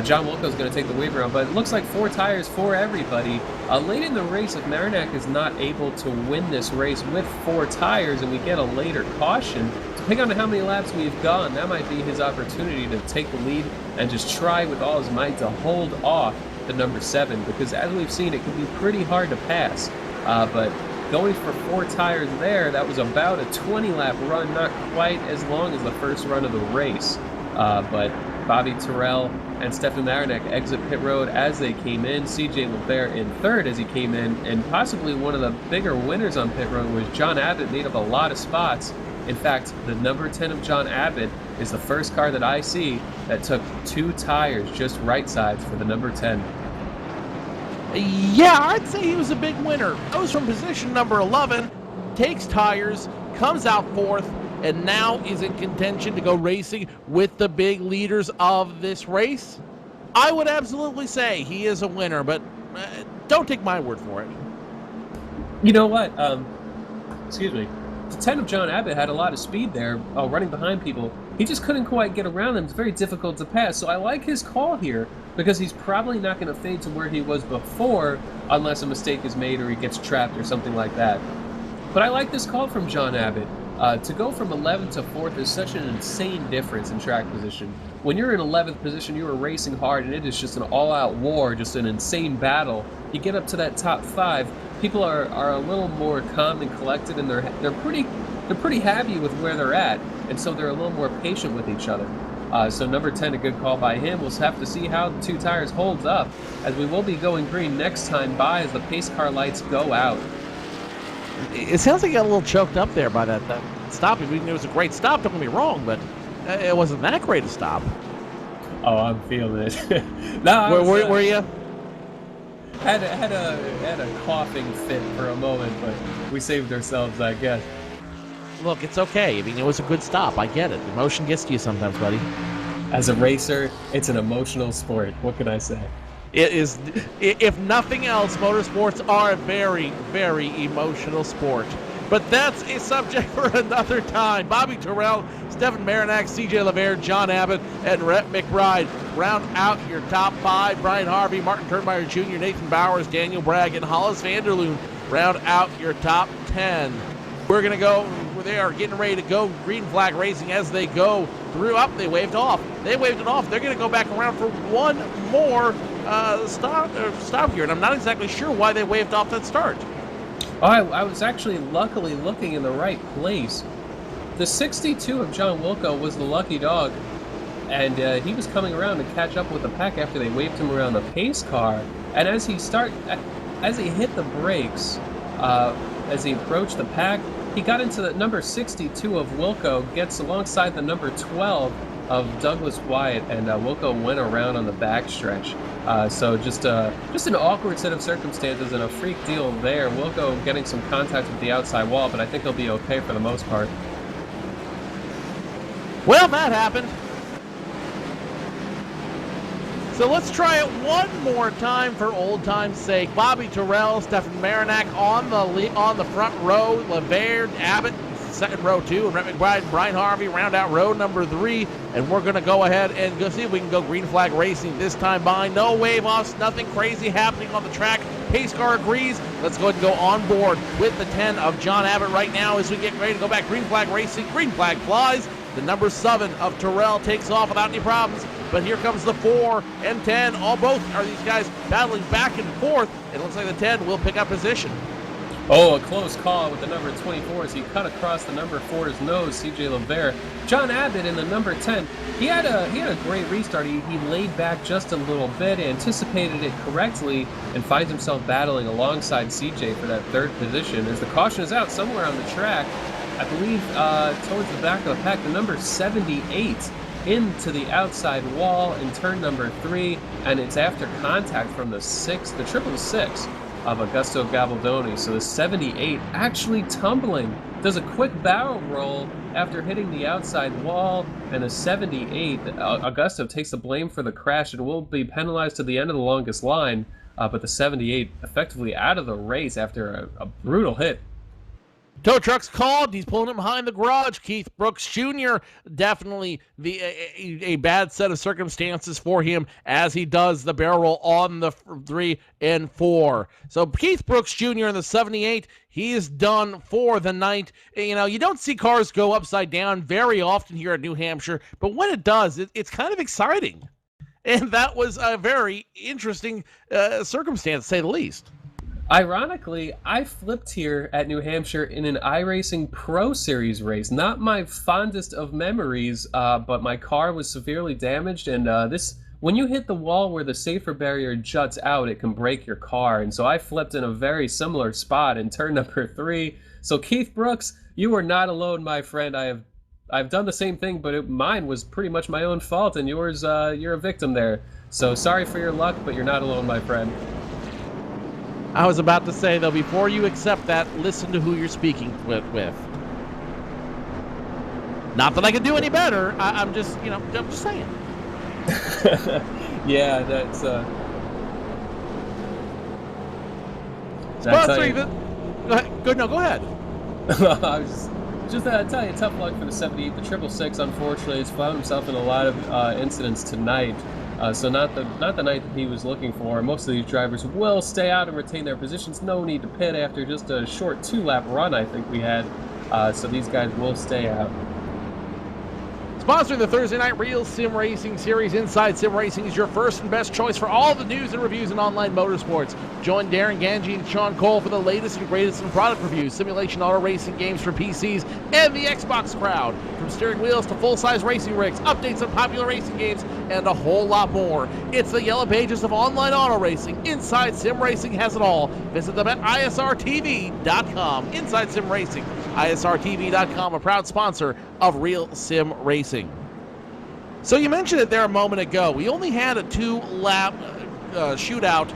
John Wilco's going to take the wave around, but it looks like 4 tires for everybody. Late in the race, if Marinak is not able to win this race with 4 tires and we get a later caution, depending on how many laps we've gone, that might be his opportunity to take the lead and just try with all his might to hold off the number 7, because as we've seen, it can be pretty hard to pass. But going for 4 tires there, that was about a 20-lap run, not quite as long as the first run of the race. But Bobby Terrell and Stefan Marinak exit pit road as they came in. CJ LeVert in third as he came in, and possibly one of the bigger winners on pit road was John Abbott. Made up a lot of spots. In fact, the number 10 of John Abbott is the first car that I see that took 2 tires, just right sides, for the number 10. Yeah, I'd say he was a big winner. Goes from position number 11, takes tires, comes out 4th, and now is in contention to go racing with the big leaders of this race. I would absolutely say he is a winner, but don't take my word for it. You know what? Excuse me. The 10 of John Abbott had a lot of speed there, running behind people. He just couldn't quite get around them. It's very difficult to pass. So I like his call here, because he's probably not going to fade to where he was before unless a mistake is made or he gets trapped or something like that. But I like this call from John Abbott. To go from 11th to 4th is such an insane difference in track position. When you're in 11th position, you are racing hard, and it is just an all-out war, just an insane battle. You get up to that top 5, people are a little more calm and collected, and they're pretty happy with where they're at, and so they're a little more patient with each other. So number 10, a good call by him. We'll have to see how the 2 tires holds up, as we will be going green next time by as the pace car lights go out. It sounds like you got a little choked up there by that stop. I mean, it was a great stop, don't get me wrong, but it wasn't that great a stop. Oh, I'm feeling it. No, Where were you? Had a coughing fit for a moment, but we saved ourselves, I guess. Look, it's okay. I mean, it was a good stop. I get it. Emotion gets to you sometimes, buddy. As a racer, it's an emotional sport. What can I say? It is, if nothing else, motorsports are a very, very emotional sport. But that's a subject for another time. Bobby Terrell, Stefan Marinak, CJ LeVert, John Abbott, and Rhett McBride round out your top 5. Brian Harvey, Martin Turnmeyer Jr., Nathan Bowers, Daniel Bragg, and Hollis Vanderloon round out your top 10. We're going to go, they are getting ready to go green flag racing as they go through. Up, they waved off. They waved it off. They're going to go back around for one more stop here, and I'm not exactly sure why they waved off that start. Oh, I was actually luckily looking in the right place. The 62 of John Wilco was the lucky dog, and he was coming around to catch up with the pack after they waved him around the pace car. And as he hit the brakes, as he approached the pack, he got into the number 62 of Wilco, gets alongside the number 12 of Douglas Wyatt, and Wilco went around on the backstretch. So just an awkward set of circumstances and a freak deal there. Wilco getting some contact with the outside wall, but I think he'll be okay for the most part. Well, that happened. So let's try it one more time for old time's sake. Bobby Terrell, Stefan Marinak on the front row. LeVert, Abbott, second row 2, and Rhett McBride, Brian Harvey round out row number 3. And we're going to go ahead and go see if we can go green flag racing this time by. No wave offs, nothing crazy happening on the track. Pace car agrees. Let's go ahead and go on board with the 10 of John Abbott right now as we get ready to go back green flag racing. Green flag flies. The number 7 of Terrell takes off without any problems. But here comes the 4 and 10. Both are these guys battling back and forth. It looks like the 10 will pick up position. Oh, a close call with the number 24 as he cut across the number 4's nose, CJ LeVert. John Abbott in the number 10. He had a great restart. He laid back just a little bit, anticipated it correctly, and finds himself battling alongside CJ for that 3rd position. As the caution is out somewhere on the track, I believe towards the back of the pack, the number 78 into the outside wall in turn number 3, and it's after contact from the 666 of Augusto Gabaldoni. So the 78 actually tumbling does a quick barrel roll after hitting the outside wall, and the 78, Augusto takes the blame for the crash and will be penalized to the end of the longest line, but the 78 effectively out of the race after a brutal hit. Tow truck's called. He's pulling him behind the garage. Keith Brooks Jr. definitely a bad set of circumstances for him as he does the barrel roll on the 3 and 4. So Keith Brooks Jr. in the 78, he is done for the night. You know, you don't see cars go upside down very often here at New Hampshire, but when it does, it's kind of exciting. And that was a very interesting circumstance, to say the least. Ironically, I flipped here at New Hampshire in an iRacing Pro Series race. Not my fondest of memories, but my car was severely damaged, and when you hit the wall where the safer barrier juts out, it can break your car. And so I flipped in a very similar spot in turn number 3. So Keith Brooks, you are not alone, my friend. I've done the same thing, but mine was pretty much my own fault, and yours, you're a victim there. So sorry for your luck, but you're not alone, my friend. I was about to say, though, before you accept that, listen to who you're speaking with. Not that I can do any better. I'm just saying. Yeah, that's Sponsoring the... Go ahead. I was just tell you, tough luck for the 78. The 666, unfortunately, has found himself in a lot of incidents tonight. So not the night that he was looking for. Most of these drivers will stay out and retain their positions. No need to pit after just a short 2-lap run, I think we had. So these guys will stay out. Sponsoring the Thursday Night Real Sim Racing Series, Inside Sim Racing is your first and best choice for all the news and reviews in online motorsports. Join Darren Ganji and Sean Cole for the latest and greatest in product reviews, simulation auto racing games for PCs, and the Xbox crowd. From steering wheels to full-size racing rigs, updates on popular racing games, and a whole lot more. It's the yellow pages of online auto racing. Inside Sim Racing has it all. Visit them at isrtv.com. Inside Sim Racing, isrtv.com, a proud sponsor of Real Sim Racing. So you mentioned it there a moment ago. We only had a 2-lap shootout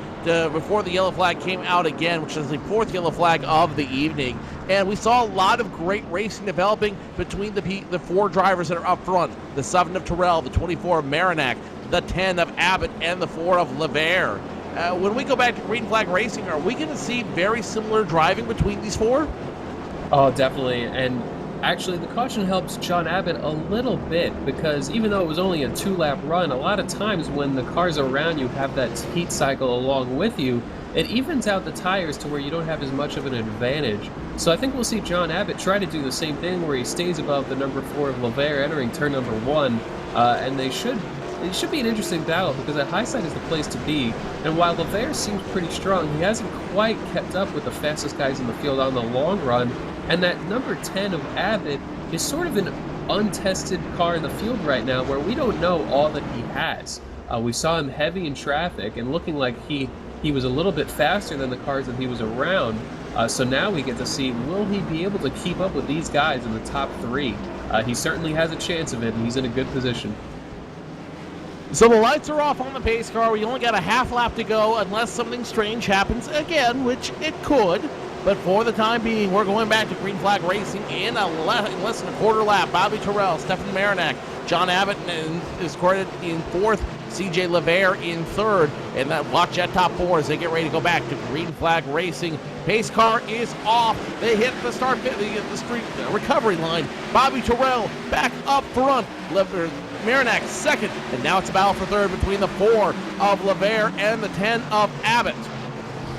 before the yellow flag came out again, which is the 4th yellow flag of the evening. And we saw a lot of great racing developing between the 4 drivers that are up front. The 7 of Terrell, the 24 of Marinac, the 10 of Abbott, and the 4 of LeVere. When we go back to green flag racing, are we going to see very similar driving between these 4? Oh, definitely. And actually, the caution helps John Abbott a little bit, because even though it was only a 2-lap run, a lot of times when the cars around you have that heat cycle along with you, it evens out the tires to where you don't have as much of an advantage. So I think we'll see John Abbott try to do the same thing where he stays above the number 4 of LeVere entering turn number 1, and it should be an interesting battle, because that high side is the place to be. And while LeVere seems pretty strong, he hasn't quite kept up with the fastest guys in the field on the long run. And that number 10 of Abbott is sort of an untested car in the field right now, where we don't know all that he has. We saw him heavy in traffic and looking like he was a little bit faster than the cars that he was around. So now we get to see, will he be able to keep up with these guys in the top 3? He certainly has a chance of it, and he's in a good position. So the lights are off on the pace car. We only got a half lap to go unless something strange happens again, which it could. But for the time being, we're going back to green flag racing in less than a quarter lap. Bobby Terrell, Stefan Marinac, John Abbott is credited in 4th, CJ LeVere in 3rd. And then watch that top 4 as they get ready to go back to green flag racing. Pace car is off. They hit the the street recovery line. Bobby Terrell back up front. Marinac 2nd, and now it's a battle for 3rd between the 4 of LeVere and the 10 of Abbott.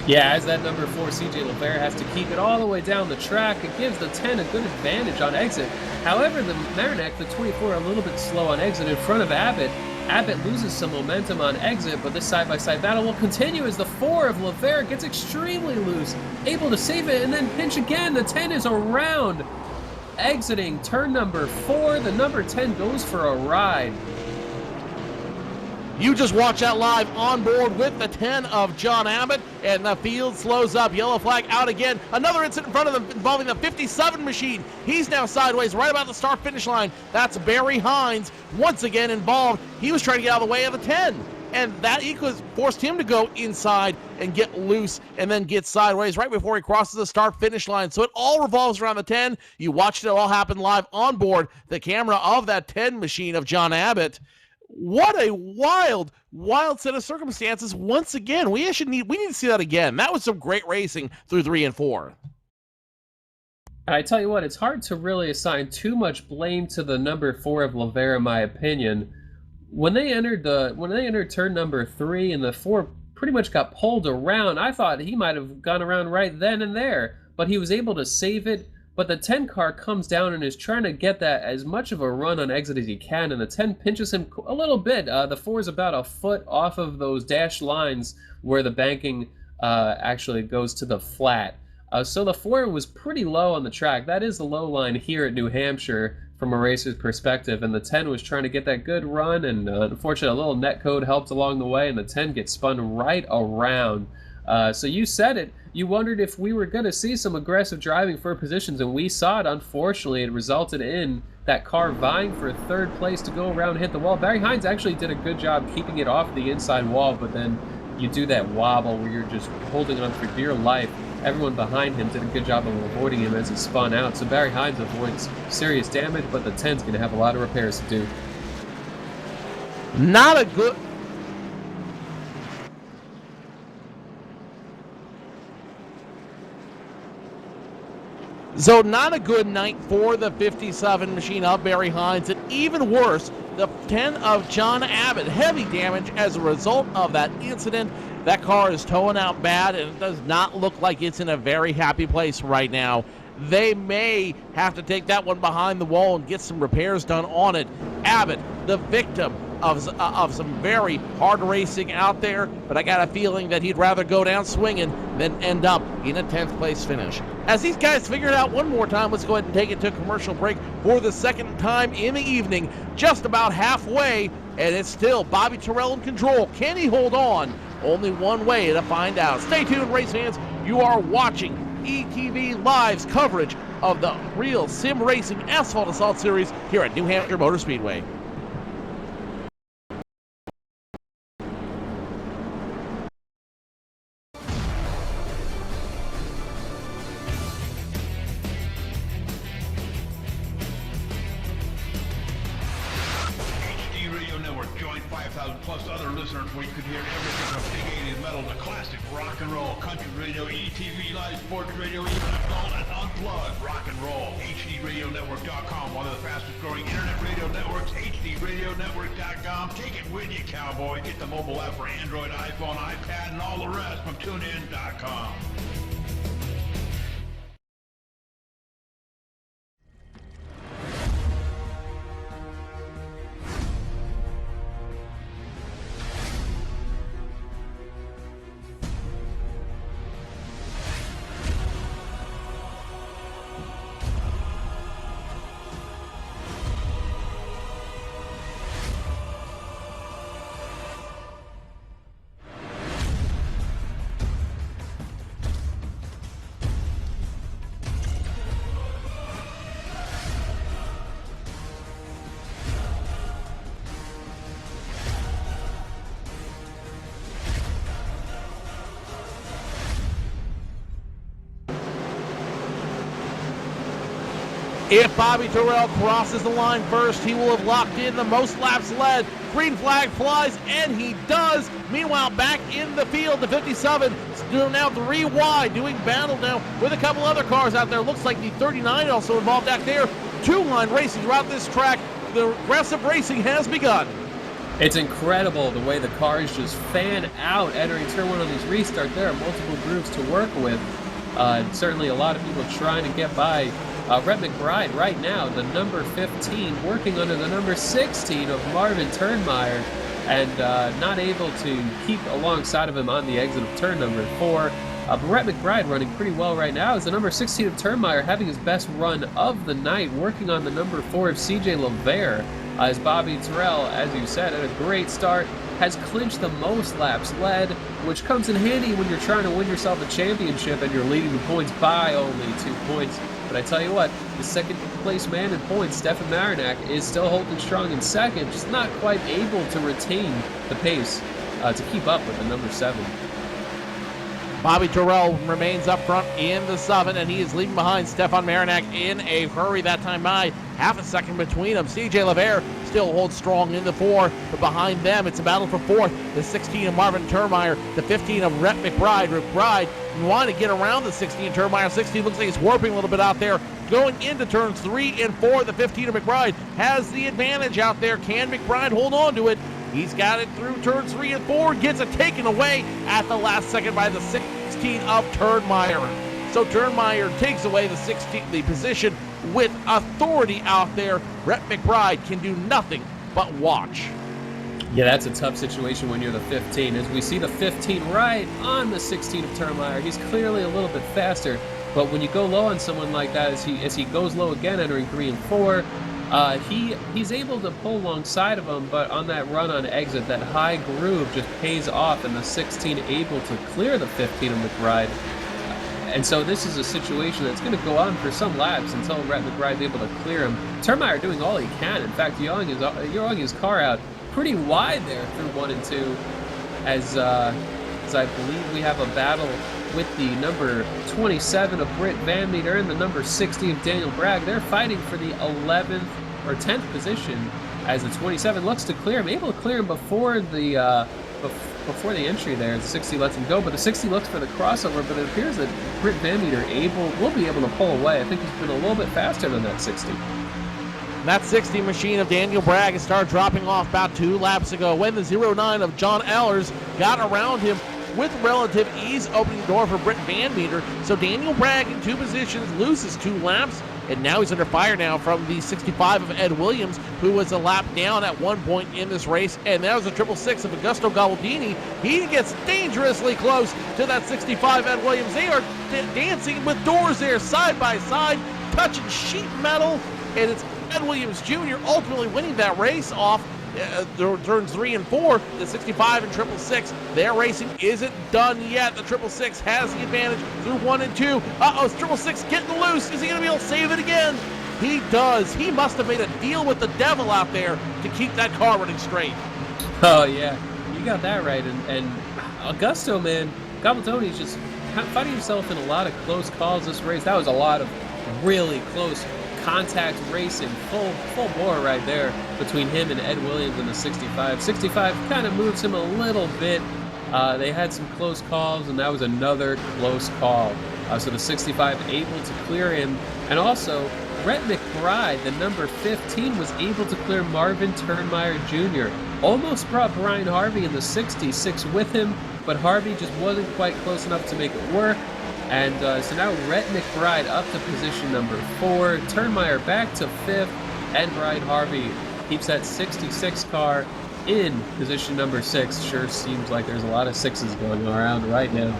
Yeah, as that number 4, CJ LeVere, has to keep it all the way down the track. It gives the 10 a good advantage on exit. However, the Marinac, the 24, a little bit slow on exit in front of Abbott. Abbott loses some momentum on exit, but this side-by-side battle will continue as the 4 of LeVere gets extremely loose, able to save it and then pinch again. The 10 is around. Exiting turn number 4, the number 10 goes for a ride. You just watch that live on board with the 10 of John Abbott, and the field slows up. Yellow flag out again. Another incident in front of them involving the 57 machine. He's now sideways right about the start-finish line. That's Barry Hines once again involved. He was trying to get out of the way of the 10. and that equals forced him to go inside and get loose and then get sideways right before he crosses the start-finish line. So it all revolves around the 10. You watched it all happen live on board the camera of that 10 machine of John Abbott. What a wild set of circumstances once again. We need to see that again. That was some great racing through 3 and 4. And I tell you what, it's hard to really assign too much blame to the number 4 of Lavera, in my opinion. When they entered turn number 3 and the 4 pretty much got pulled around, I thought he might have gone around right then and there, but he was able to save it. But the 10 car comes down and is trying to get that as much of a run on exit as he can, and the 10 pinches him a little bit. The 4 is about a foot off of those dashed lines where the banking actually goes to the flat. So the 4 was pretty low on the track. That is the low line here at New Hampshire from a racer's perspective, and the 10 was trying to get that good run, and unfortunately a little net code helped along the way, and the 10 gets spun right around. So you said it. You wondered if we were going to see some aggressive driving for positions, and we saw it. Unfortunately, it resulted in that car vying for 3rd place to go around and hit the wall. Barry Hines actually did a good job keeping it off the inside wall, but then you do that wobble where you're just holding on for dear life. Everyone behind him did a good job of avoiding him as he spun out. So Barry Hines avoids serious damage, but the 10's going to have a lot of repairs to do. Not a good... So not a good night for the 57 machine of Barry Hines, and even worse, the 10 of John Abbott. Heavy damage as a result of that incident. That car is towing out bad, and it does not look like it's in a very happy place right now. They may have to take that one behind the wall and get some repairs done on it. Abbott, the victim of some very hard racing out there, but I got a feeling that he'd rather go down swinging than end up in a 10th place finish. As these guys figure it out one more time, let's go ahead and take it to a commercial break for the second time in the evening, just about halfway, and it's still Bobby Terrell in control. Can he hold on? Only one way to find out. Stay tuned, race fans. You are watching ETV Live's coverage of the Real Sim Racing Asphalt Assault Series here at New Hampshire Motor Speedway. Join 5,000 plus other listeners where you can hear everything from big 80s metal to classic rock and roll, country radio, ETV Live Sports Radio, even adult and unplugged rock and roll. HDRadioNetwork.com, one of the fastest growing internet radio networks, HDRadioNetwork.com. Take it with you, cowboy. Get the mobile app for Android, iPhone, iPad, and all the rest from TuneIn.com. If Bobby Terrell crosses the line first, he will have locked in the most laps led. Green flag flies, and he does. Meanwhile, back in the field, the 57 is now 3 wide, doing battle now with a couple other cars out there. Looks like the 39 also involved out there. 2-line racing throughout this track. The aggressive racing has begun. It's incredible the way the cars just fan out entering turn 1 on these restarts. There are multiple groups to work with. Certainly a lot of people trying to get by. Rhett McBride right now, the number 15, working under the number 16 of Marvin Turnmeyer, and not able to keep alongside of him on the exit of turn number 4. But Rhett McBride running pretty well right now is the number 16 of Turnmeyer having his best run of the night, working on the number 4 of CJ LeVere. As Bobby Terrell, as you said, had a great start, has clinched the most laps led, which comes in handy when you're trying to win yourself a championship and you're leading the points by only 2 points. But I tell you what, the second place man in points, Stefan Marinak, is still holding strong in second, just not quite able to retain the pace to keep up with the number 7. Bobby Terrell remains up front in the 7, and he is leaving behind Stefan Marinac in a hurry that time by. Half a second between them. CJ LeVere still holds strong in the 4, but behind them, it's a battle for 4th. The 16 of Marvin Termeyer, the 15 of Rhett McBride. McBride wanting to get around the 16 Termeyer. 16 looks like he's warping a little bit out there. Going into turns 3 and 4, the 15 of McBride has the advantage out there. Can McBride hold on to it? He's got it through turns 3 and 4, gets it taken away at the last second by the 16 of Turnmeyer. So Turnmeyer takes away the position with authority out there. Rhett McBride can do nothing but watch. Yeah, that's a tough situation when you're the 15. As we see the 15 right on the 16 of Turnmeyer, he's clearly a little bit faster. But when you go low on someone like that, as he goes low again, entering 3 and 4, he's able to pull alongside of him, but on that run on exit, that high groove just pays off, and the 16 able to clear the 15 of McBride. And so this is a situation that's going to go on for some laps until Rhett McBride's able to clear him. Turnmeyer doing all he can. In fact, yawing his car out pretty wide there through 1 and 2, as I believe we have a battle with the number 27 of Britt Van Meter and the number 60 of Daniel Bragg. They're fighting for the 11th or 10th position, as the 27 looks to clear him, able to clear him before the entry there. The 60 lets him go, but the 60 looks for the crossover, but it appears that Britt Van Meter will be able to pull away. I think he's been a little bit faster than that 60. That 60 machine of Daniel Bragg has started dropping off about 2 laps ago when the 09 of John Ehlers got around him with relative ease, opening the door for Britt Van Meter. So Daniel Bragg in 2 positions loses 2 laps, and now he's under fire now from the 65 of Ed Williams, who was a lap down at one point in this race, and that was the 666 of Augusto Gabaldini. He gets dangerously close to that 65 Ed Williams. They are dancing with doors there side by side, touching sheet metal, and it's Ed Williams Jr. ultimately winning that race off turns 3 and 4. The 65 and 666, their racing isn't done yet. The 666 has the advantage through 1 and 2. 666 getting loose. Is he going to be able to save it again? He does. He must have made a deal with the devil out there to keep that car running straight. Oh, yeah. You got that right. And Augusto, man, Gabaldoni's just finding himself in a lot of close calls this race. That was a lot of really close contact racing, full bore right there between him and Ed Williams in the 65. 65 kind of moves him a little bit. They had some close calls, and that was another close call. So the 65 able to clear him, and also Rhett McBride, the number 15, was able to clear Marvin Turnmeyer Jr. Almost brought Brian Harvey in the 66 with him, but Harvey just wasn't quite close enough to make it work. And so now Rhett McBride up to position number 4, Turnmeyer back to 5th, and Brian Harvey keeps that 66 car in position number 6. Sure seems like there's a lot of 6s going around right now.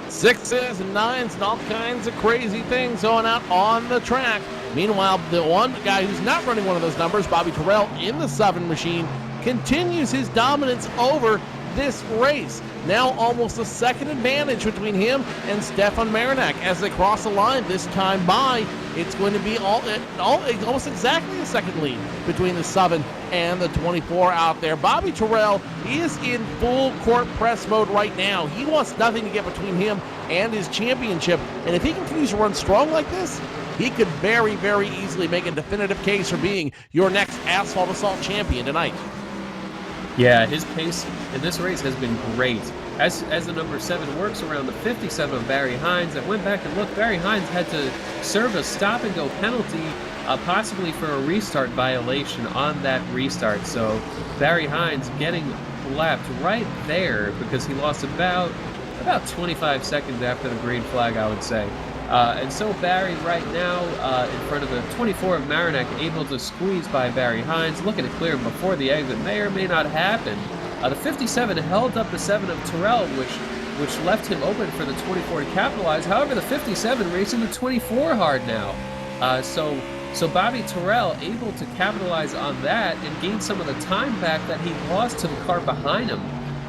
6s and 9s and all kinds of crazy things going out on the track. Meanwhile, the one guy who's not running one of those numbers, Bobby Terrell in the 7 machine, continues his dominance over this race. Now almost a second advantage between him and Stefan Marinac as they cross the line this time by. It's going to be almost exactly a second lead between the 7 and the 24 out there. Bobby Terrell is in full court press mode right now. He wants nothing to get between him and his championship, and if he continues to run strong like this, he could very, very easily make a definitive case for being your next Asphalt Assault champion tonight. Yeah, his pace in this race has been great. As the number 7 works around the 57 of Barry Hines, I went back and looked. Barry Hines had to serve a stop-and-go penalty, possibly for a restart violation on that restart. So Barry Hines getting lapped right there because he lost about 25 seconds after the green flag, I would say. And so Barry right now in front of the 24 of Marinac, able to squeeze by Barry Hines, looking to clear him before the exit. May or may not happen. The 57 held up the 7 of Terrell, which left him open for the 24 to capitalize. However, the 57 racing the 24 hard now. So Bobby Terrell able to capitalize on that and gain some of the time back that he lost to the car behind him,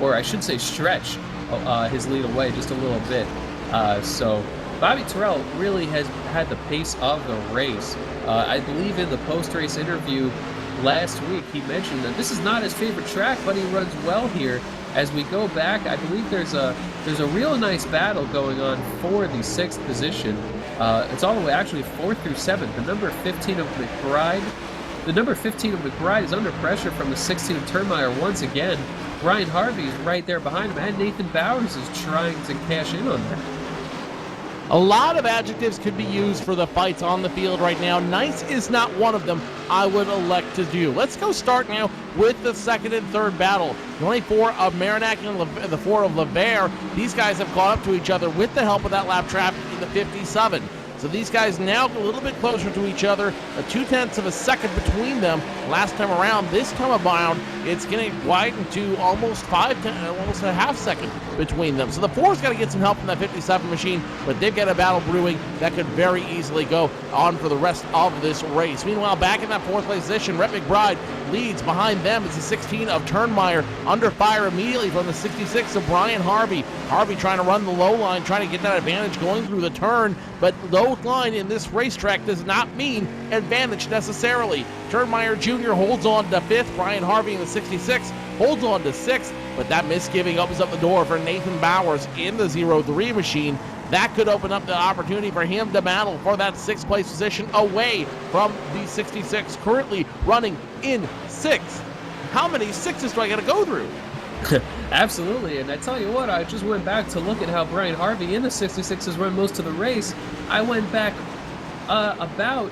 or I should say stretch his lead away just a little bit. So Bobby Terrell really has had the pace of the race. I believe in the post-race interview last week, he mentioned that this is not his favorite track, but he runs well here. As we go back, I believe there's a real nice battle going on for the 6th position. It's all the way actually 4th through 7th. The number 15 of McBride. The number 15 of McBride is under pressure from the 16 of Turnmeyer once again. Brian Harvey is right there behind him, and Nathan Bowers is trying to cash in on that. A lot of adjectives could be used for the fights on the field right now. Nice is not one of them I would elect to do. Let's go start now with the 2nd and 3rd battle. The 24 of Marinac and the 4 of LeVere. These guys have gone up to each other with the help of that lap traffic in the 57. So these guys now a little bit closer to each other, 0.2 of a second between them. Last time around, this time around, it's getting widened to almost almost a half second between them. So the 4's got to get some help from that 57 machine, but they've got a battle brewing that could very easily go on for the rest of this race. Meanwhile, back in that 4th place position, Rhett McBride leads. Behind them is the 16 of Turnmeyer, under fire immediately from the 66 of Brian Harvey. Harvey trying to run the low line, trying to get that advantage going through the turn, but low line in this racetrack does not mean advantage necessarily. Turnmeyer Jr. holds on to 5th. Brian Harvey in the 66 holds on to 6th, but that misgiving opens up the door for Nathan Bowers in the 03 machine. That could open up the opportunity for him to battle for that 6th place position away from the 66, currently running in 6th. How many 6s do I got to go through? Absolutely, and I tell you what, I just went back to look at how Brian Harvey in the 66 has run most of the race. I went back about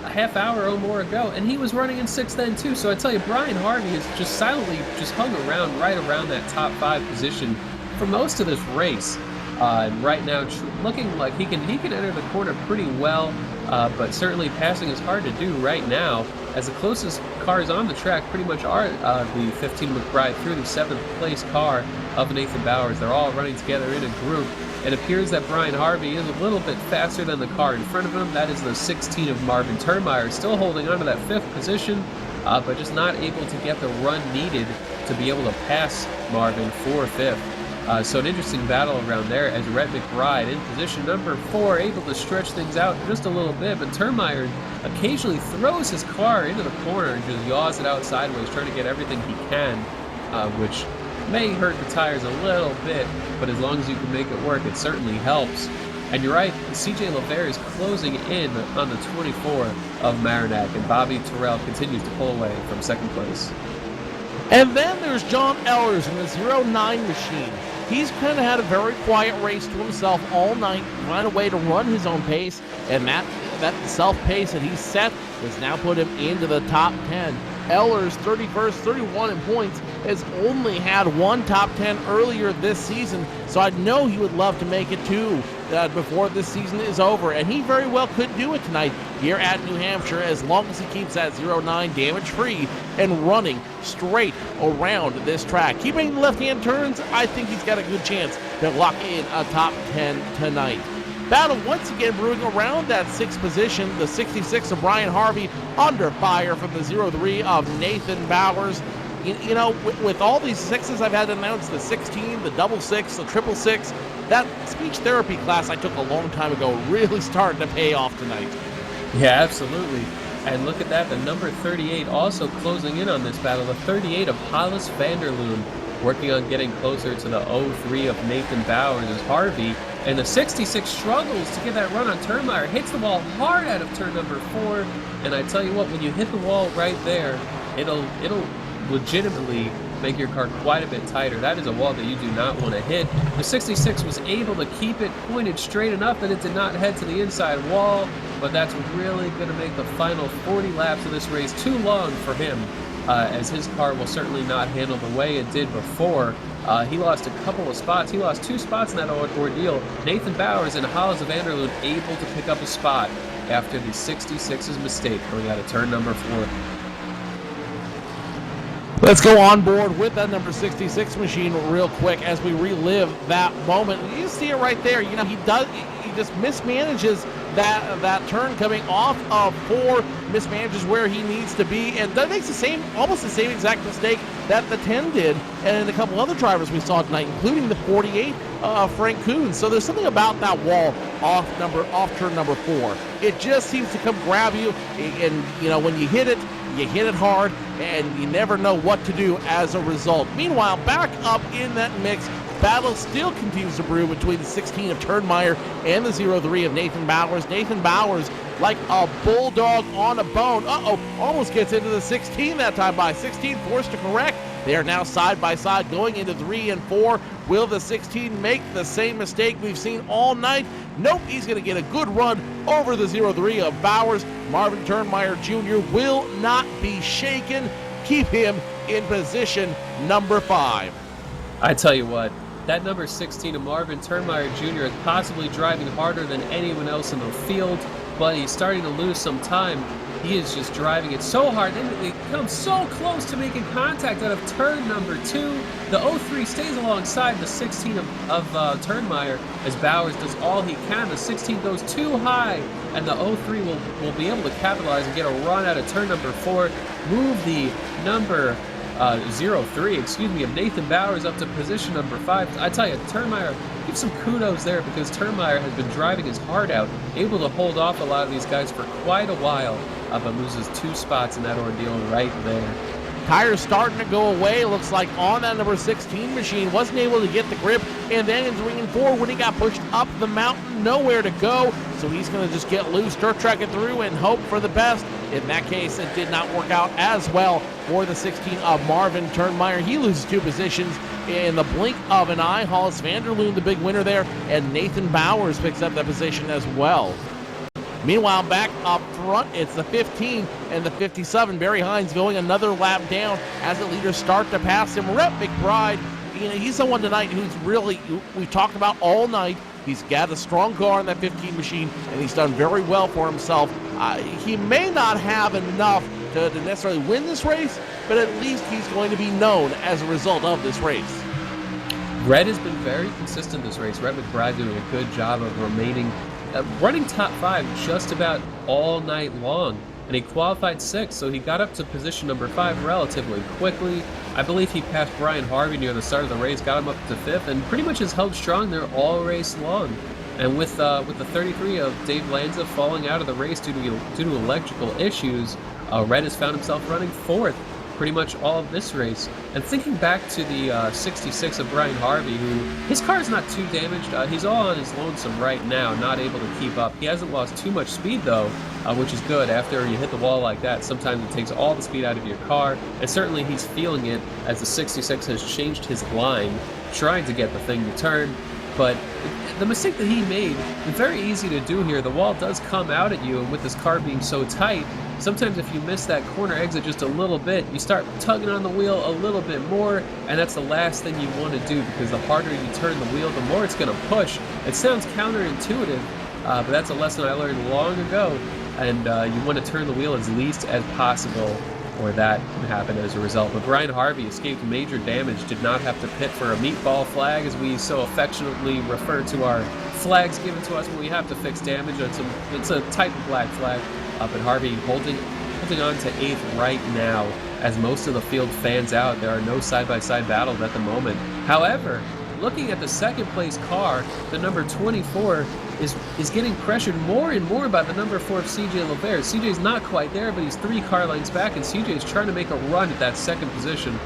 a half hour or more ago, and he was running in 6th then too. So I tell you, Brian Harvey has just silently just hung around right around that top 5 position for most of this race. And right now, looking like he can enter the corner pretty well, but certainly passing is hard to do right now, as the closest cars on the track pretty much are the 15 McBride through the 7th place car of Nathan Bowers. They're all running together in a group. It appears that Brian Harvey is a little bit faster than the car in front of him. That is the 16 of Marvin Turnmeyer, still holding on to that 5th position, but just not able to get the run needed to be able to pass Marvin for 5th. So an interesting battle around there, as Rhett McBride in position number 4, able to stretch things out just a little bit, but Turnmeyer occasionally throws his car into the corner and just yaws it out sideways, trying to get everything he can, which may hurt the tires a little bit, but as long as you can make it work, it certainly helps. And you're right, CJ LeVere is closing in on the 24 of Marinac, and Bobby Terrell continues to pull away from 2nd place. And then there's John Ehlers in the 09 machine. He's kind of had a very quiet race to himself all night, find a way to run his own pace, and that self-pace that he set has now put him into the top 10. Ehlers, 31st, 31 in points, has only had one top 10 earlier this season, so I know he would love to make it too before this season is over, and he very well could do it tonight here at New Hampshire, as long as he keeps that 09 damage-free and running straight around this track. Keeping the left-hand turns, I think he's got a good chance to lock in a top 10 tonight. Battle once again brewing around that 6th position. The 66 of Brian Harvey under fire from the 03 of Nathan Bowers. You know, with all these 6s I've had to announce, the 16, the double 6, the triple 6, that speech therapy class I took a long time ago really starting to pay off tonight. Yeah, absolutely. And look at that, the number 38 also closing in on this battle. The 38 of Hollis Vanderloon working on getting closer to the 03 of Nathan Bowers as Harvey. And the 66 struggles to get that run on Turnmeyer, hits the wall hard out of turn number 4. And I tell you what, when you hit the wall right there, it'll legitimately make your car quite a bit tighter. That is a wall that you do not want to hit. The 66 was able to keep it pointed straight enough that it did not head to the inside wall, but that's really going to make the final 40 laps of this race too long for him, as his car will certainly not handle the way it did before. He lost a couple of spots. He lost 2 spots in that ordeal. Nathan Bowers and Hollis Vanderloon able to pick up a spot after the 66's mistake going out of turn number 4. Let's go on board with that number 66 machine real quick as we relive that moment. You see it right there. You know, he just mismanages that turn coming off of 4, mismanages where he needs to be, and that makes almost the same exact mistake that the 10 did, and a couple other drivers we saw tonight, including the 48, Frank Coons. So there's something about that wall off turn number 4. It just seems to come grab you, and you know, when you hit it, you hit it hard, and you never know what to do as a result. Meanwhile, back up in that mix, battle still continues to brew between the 16 of Turnmeyer and the 03 of Nathan Bowers. Nathan Bowers, like a bulldog on a bone, almost gets into the 16 that time by 16, forced to correct. They are now side by side going into 3 and 4. Will the 16 make the same mistake we've seen all night? Nope, he's going to get a good run over the 03 of Bowers. Marvin Turnmeyer Jr. will not be shaken. Keep him in position number 5. I tell you what, that number 16 of Marvin Turnmeyer Jr. is possibly driving harder than anyone else in the field, but he's starting to lose some time. He is just driving it so hard, and they come so close to making contact out of turn number 2. The 03 stays alongside the 16 of Turnmeyer as Bowers does all he can. The 16 goes too high, and the 03 will be able to capitalize and get a run out of turn number 4. Move the number 03, of Nathan Bowers up to position number 5. I tell you, Turnmeyer, give some kudos there, because Turnmeyer has been driving his heart out, able to hold off a lot of these guys for quite a while, but loses 2 spots in that ordeal right there. Tires starting to go away. Looks like on that number 16 machine, wasn't able to get the grip, and then in 3 and 4 when he got pushed up the mountain, nowhere to go. So he's going to just get loose, dirt track it through, and hope for the best. In that case, it did not work out as well for the 16 of Marvin Turnmeyer. He loses 2 positions in the blink of an eye. Hollis Vanderloon, the big winner there, and Nathan Bowers picks up that position as well. Meanwhile, back up front, it's the 15 and the 57. Barry Hines going another lap down as the leaders start to pass him. Rhett McBride, he's the one tonight who's really, we've talked about all night. He's got a strong car in that 15 machine, and he's done very well for himself. He may not have enough to necessarily win this race, but at least he's going to be known as a result of this race. Rhett has been very consistent this race. Rhett McBride doing a good job of running top 5 just about all night long, and he qualified 6th, so he got up to position number 5 relatively quickly. I believe he passed Brian Harvey near the start of the race, got him up to 5th, and pretty much has held strong there all race long. And with the 33 of Dave Lanza falling out of the race due to electrical issues, Rhett has found himself running 4th pretty much all of this race. And thinking back to the 66 of Brian Harvey, who his car is not too damaged. He's all on his lonesome right now, not able to keep up. He hasn't lost too much speed though, which is good. After you hit the wall like that, sometimes it takes all the speed out of your car, and certainly he's feeling it as the 66 has changed his line, trying to get the thing to turn. But the mistake that he made is very easy to do here. The wall does come out at you, and with this car being so tight, sometimes if you miss that corner exit just a little bit, you start tugging on the wheel a little bit more, and that's the last thing you want to do, because the harder you turn the wheel, the more it's going to push. It sounds counterintuitive, but that's a lesson I learned long ago, and you want to turn the wheel as least as possible, or that can happen as a result. But Brian Harvey escaped major damage, did not have to pit for a meatball flag, as we so affectionately refer to our flags given to us when we have to fix damage. It's a type of black flag. But Harvey holding on to 8th right now as most of the field fans out. There are no side-by-side battles at the moment. However, looking at the second place car, the number 24 is getting pressured more and more by the number 4 of CJ LeVere. CJ's not quite there, but he's 3 car lengths back, and CJ's trying to make a run at that second position.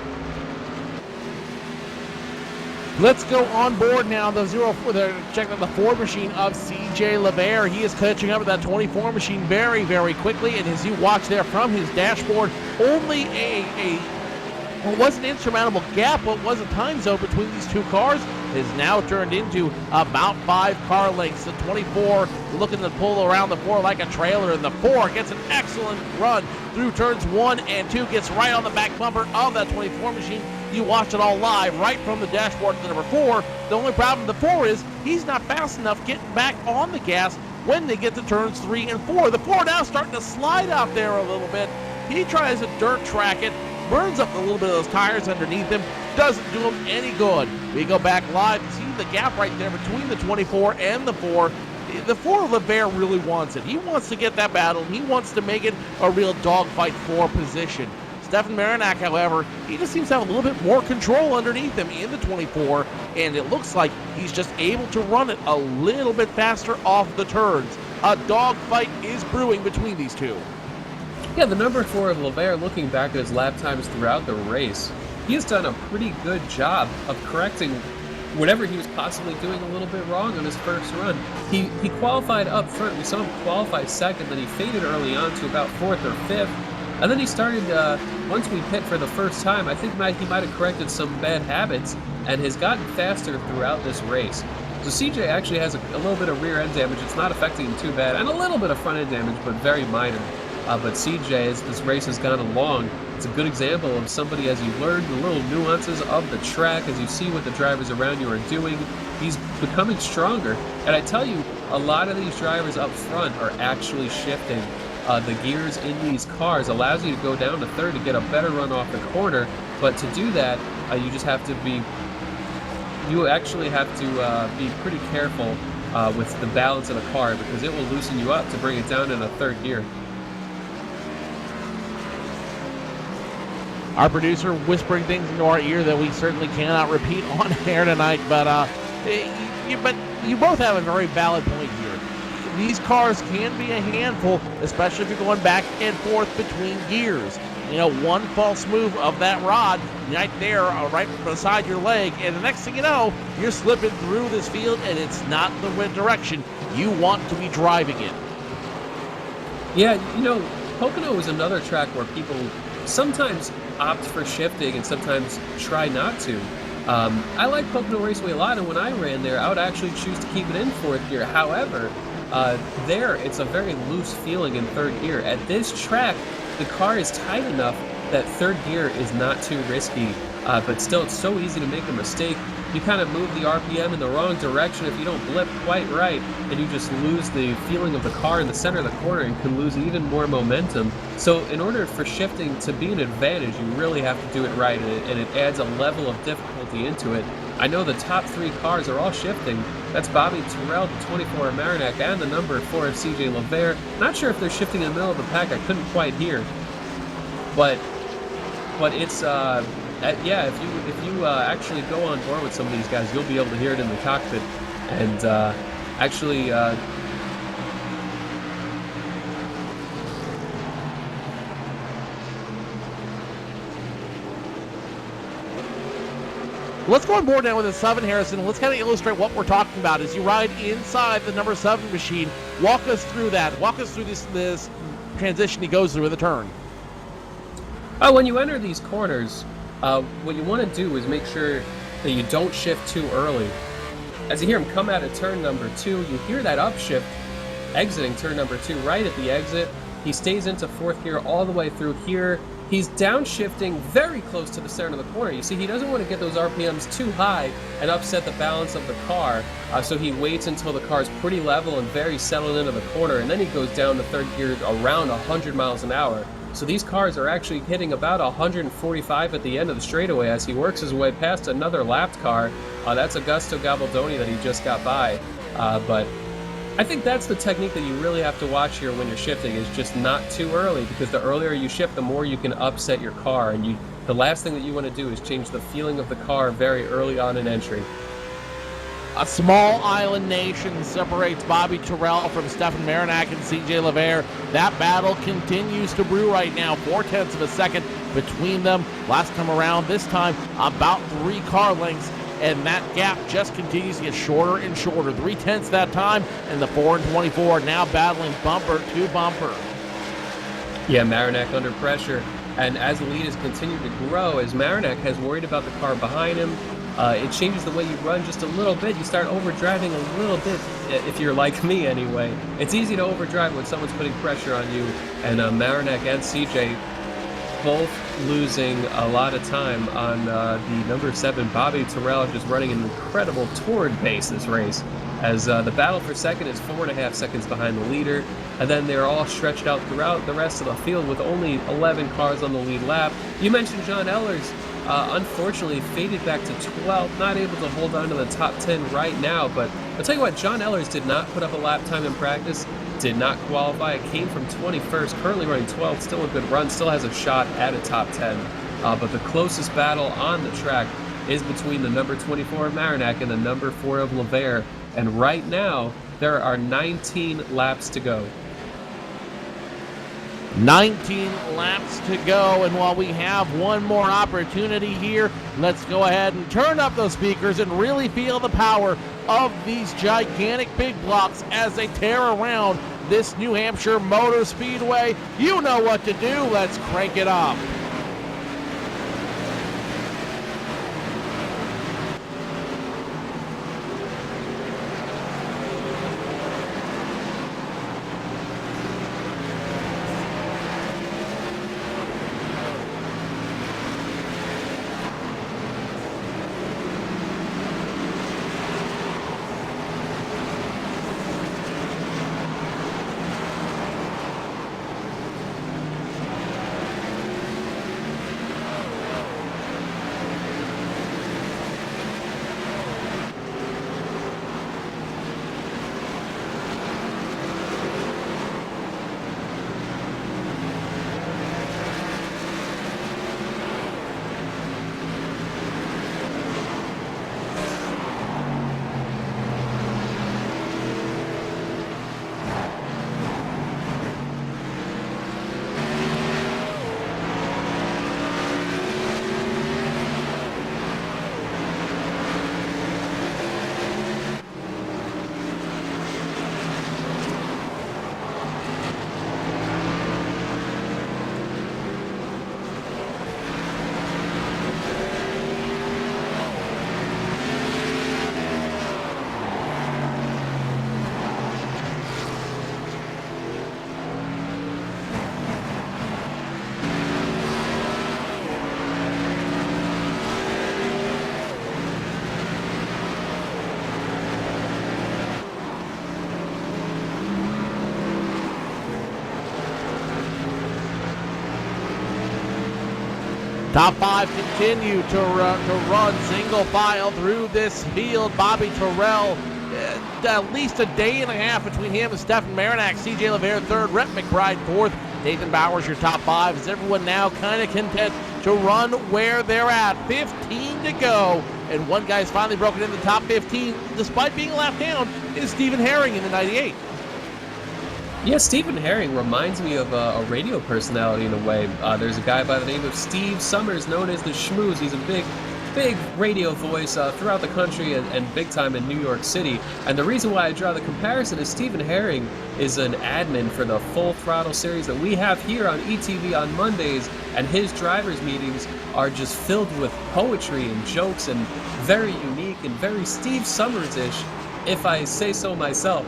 Let's go on board now. Check out the 4 machine of CJ LeVere. He is catching up with that 24 machine very, very quickly. And as you watch there from his dashboard, only well, was an insurmountable gap, but was a time zone between these 2 cars. Is now turned into about 5 car lengths. The 24 looking to pull around the 4 like a trailer, and the 4 gets an excellent run through turns 1 and 2, gets right on the back bumper of that 24 machine. You watch it all live right from the dashboard to the number 4. The only problem with the 4 is he's not fast enough getting back on the gas when they get to turns 3 and 4. The 4 now starting to slide out there a little bit. He tries to dirt track it, burns up a little bit of those tires underneath him, doesn't do him any good. We go back live and see the gap right there between the 24 and the 4. The 4 LeVere really wants it. He wants to get that battle. He wants to make it a real dogfight for position. Stefan Marinak, however, he just seems to have a little bit more control underneath him in the 24, and it looks like he's just able to run it a little bit faster off the turns. A dogfight is brewing between these 2. Yeah, the number 4 of LeVere, looking back at his lap times throughout the race, he has done a pretty good job of correcting whatever he was possibly doing a little bit wrong on his first run. He qualified up front. We saw him qualify second, then he faded early on to about 4th or 5th. And then he started, once we pit for the first time, I think he might have corrected some bad habits and has gotten faster throughout this race. So CJ actually has a little bit of rear end damage. It's not affecting him too bad, and a little bit of front end damage, but very minor. But CJ, as this race has gone along, it's a good example of somebody, as you learn the little nuances of the track, as you see what the drivers around you are doing, he's becoming stronger. And I tell you, a lot of these drivers up front are actually shifting. The gears in these cars allows you to go down to third to get a better run off the corner, but to do that, you just have to be, you actually have to be pretty careful with the balance of the car, because it will loosen you up to bring it down in a third gear. Our producer whispering things into our ear that we certainly cannot repeat on air tonight, but you both have a very valid point here. These cars can be a handful, especially if you're going back and forth between gears. You know, one false move of that rod right there, right beside your leg, and the next thing you know, you're slipping through this field, and it's not the right direction you want to be driving in. Yeah, you know, Pocono is another track where people sometimes opt for shifting and sometimes try not to. I like Pocono Raceway a lot, and when I ran there, I would actually choose to keep it in 4th gear. However, there, it's a very loose feeling in 3rd gear. At this track, the car is tight enough that 3rd gear is not too risky, but still, it's so easy to make a mistake. You kind of move the RPM in the wrong direction if you don't blip quite right, and you just lose the feeling of the car in the center of the corner and can lose even more momentum. So in order for shifting to be an advantage, you really have to do it right, and it adds a level of difficulty into it. I know the top 3 cars are all shifting. That's Bobby Terrell, the 24 of Marinac, and the number 4 of CJ LeVere. Not sure if they're shifting in the middle of the pack. I couldn't quite hear. But it's yeah, if you actually go on board with some of these guys, you'll be able to hear it in the cockpit. And actually, let's go on board now with the 7, Harrison. Let's kind of illustrate what we're talking about as you ride inside the number 7 machine. Walk us through that. Walk us through this transition he goes through with a turn. When you enter these corners, what you want to do is make sure that you don't shift too early. As you hear him come out of turn number 2, you hear that upshift exiting turn number 2 right at the exit. He stays into 4th gear all the way through here. He's downshifting very close to the center of the corner. You see, he doesn't want to get those RPMs too high and upset the balance of the car, so he waits until the car's pretty level and very settled into the corner, and then he goes down to 3rd gear around 100 miles an hour. So these cars are actually hitting about 145 at the end of the straightaway as he works his way past another lapped car. That's Augusto Gabaldoni that he just got by. But I think that's the technique that you really have to watch here when you're shifting, is just not too early, because the earlier you shift, the more you can upset your car. And the last thing that you want to do is change the feeling of the car very early on in entry. A small island nation separates Bobby Terrell from Stefan Marinac and CJ LeVere. That battle continues to brew right now. 0.4 of a second between them. Last time around, this time about 3 car lengths, and that gap just continues to get shorter and shorter. 0.3 that time, and the 4 and 24 now battling bumper to bumper. Yeah, Marinac under pressure, and as the lead has continued to grow, as Marinac has worried about the car behind him, it changes the way you run just a little bit. You start overdriving a little bit, if you're like me anyway. It's easy to overdrive when someone's putting pressure on you, and Marinac and CJ both losing a lot of time on the number 7. Bobby Terrell just running an incredible torrid pace this race, as the battle for second is 4.5 seconds behind the leader, and then they're all stretched out throughout the rest of the field with only 11 cars on the lead lap. You mentioned John Ehlers. Unfortunately faded back to 12th, not able to hold on to the top 10 right now, but I'll tell you what, John Ehlers did not put up a lap time in practice, did not qualify, came from 21st, currently running 12th, still a good run, still has a shot at a top 10, but the closest battle on the track is between the number 24 of Marinac and the number 4 of LeVere, and right now, there are 19 laps to go. 19 laps to go, and while we have one more opportunity here, let's go ahead and turn up those speakers and really feel the power of these gigantic big blocks as they tear around this New Hampshire Motor Speedway. You know what to do. Let's crank it up. Top five continue to run single file through this field. Bobby Terrell, at least a day and a half between him and Stefan Marinak. CJ LeVere third, Rhett McBride fourth. Nathan Bowers your top five. Is everyone now kind of content to run where they're at? 15 to go, and one guy's finally broken into the top 15 despite being left down is Stephen Herring in the 98. Yeah, Stephen Herring reminds me of a radio personality in a way. There's a guy by the name of Steve Summers, known as the Schmooze. He's a big radio voice throughout the country and big time in New York City. And the reason why I draw the comparison is Stephen Herring is an admin for the Full Throttle series that we have here on ETV on Mondays, and his drivers' meetings are just filled with poetry and jokes and very unique and very Steve Summers-ish, if I say so myself.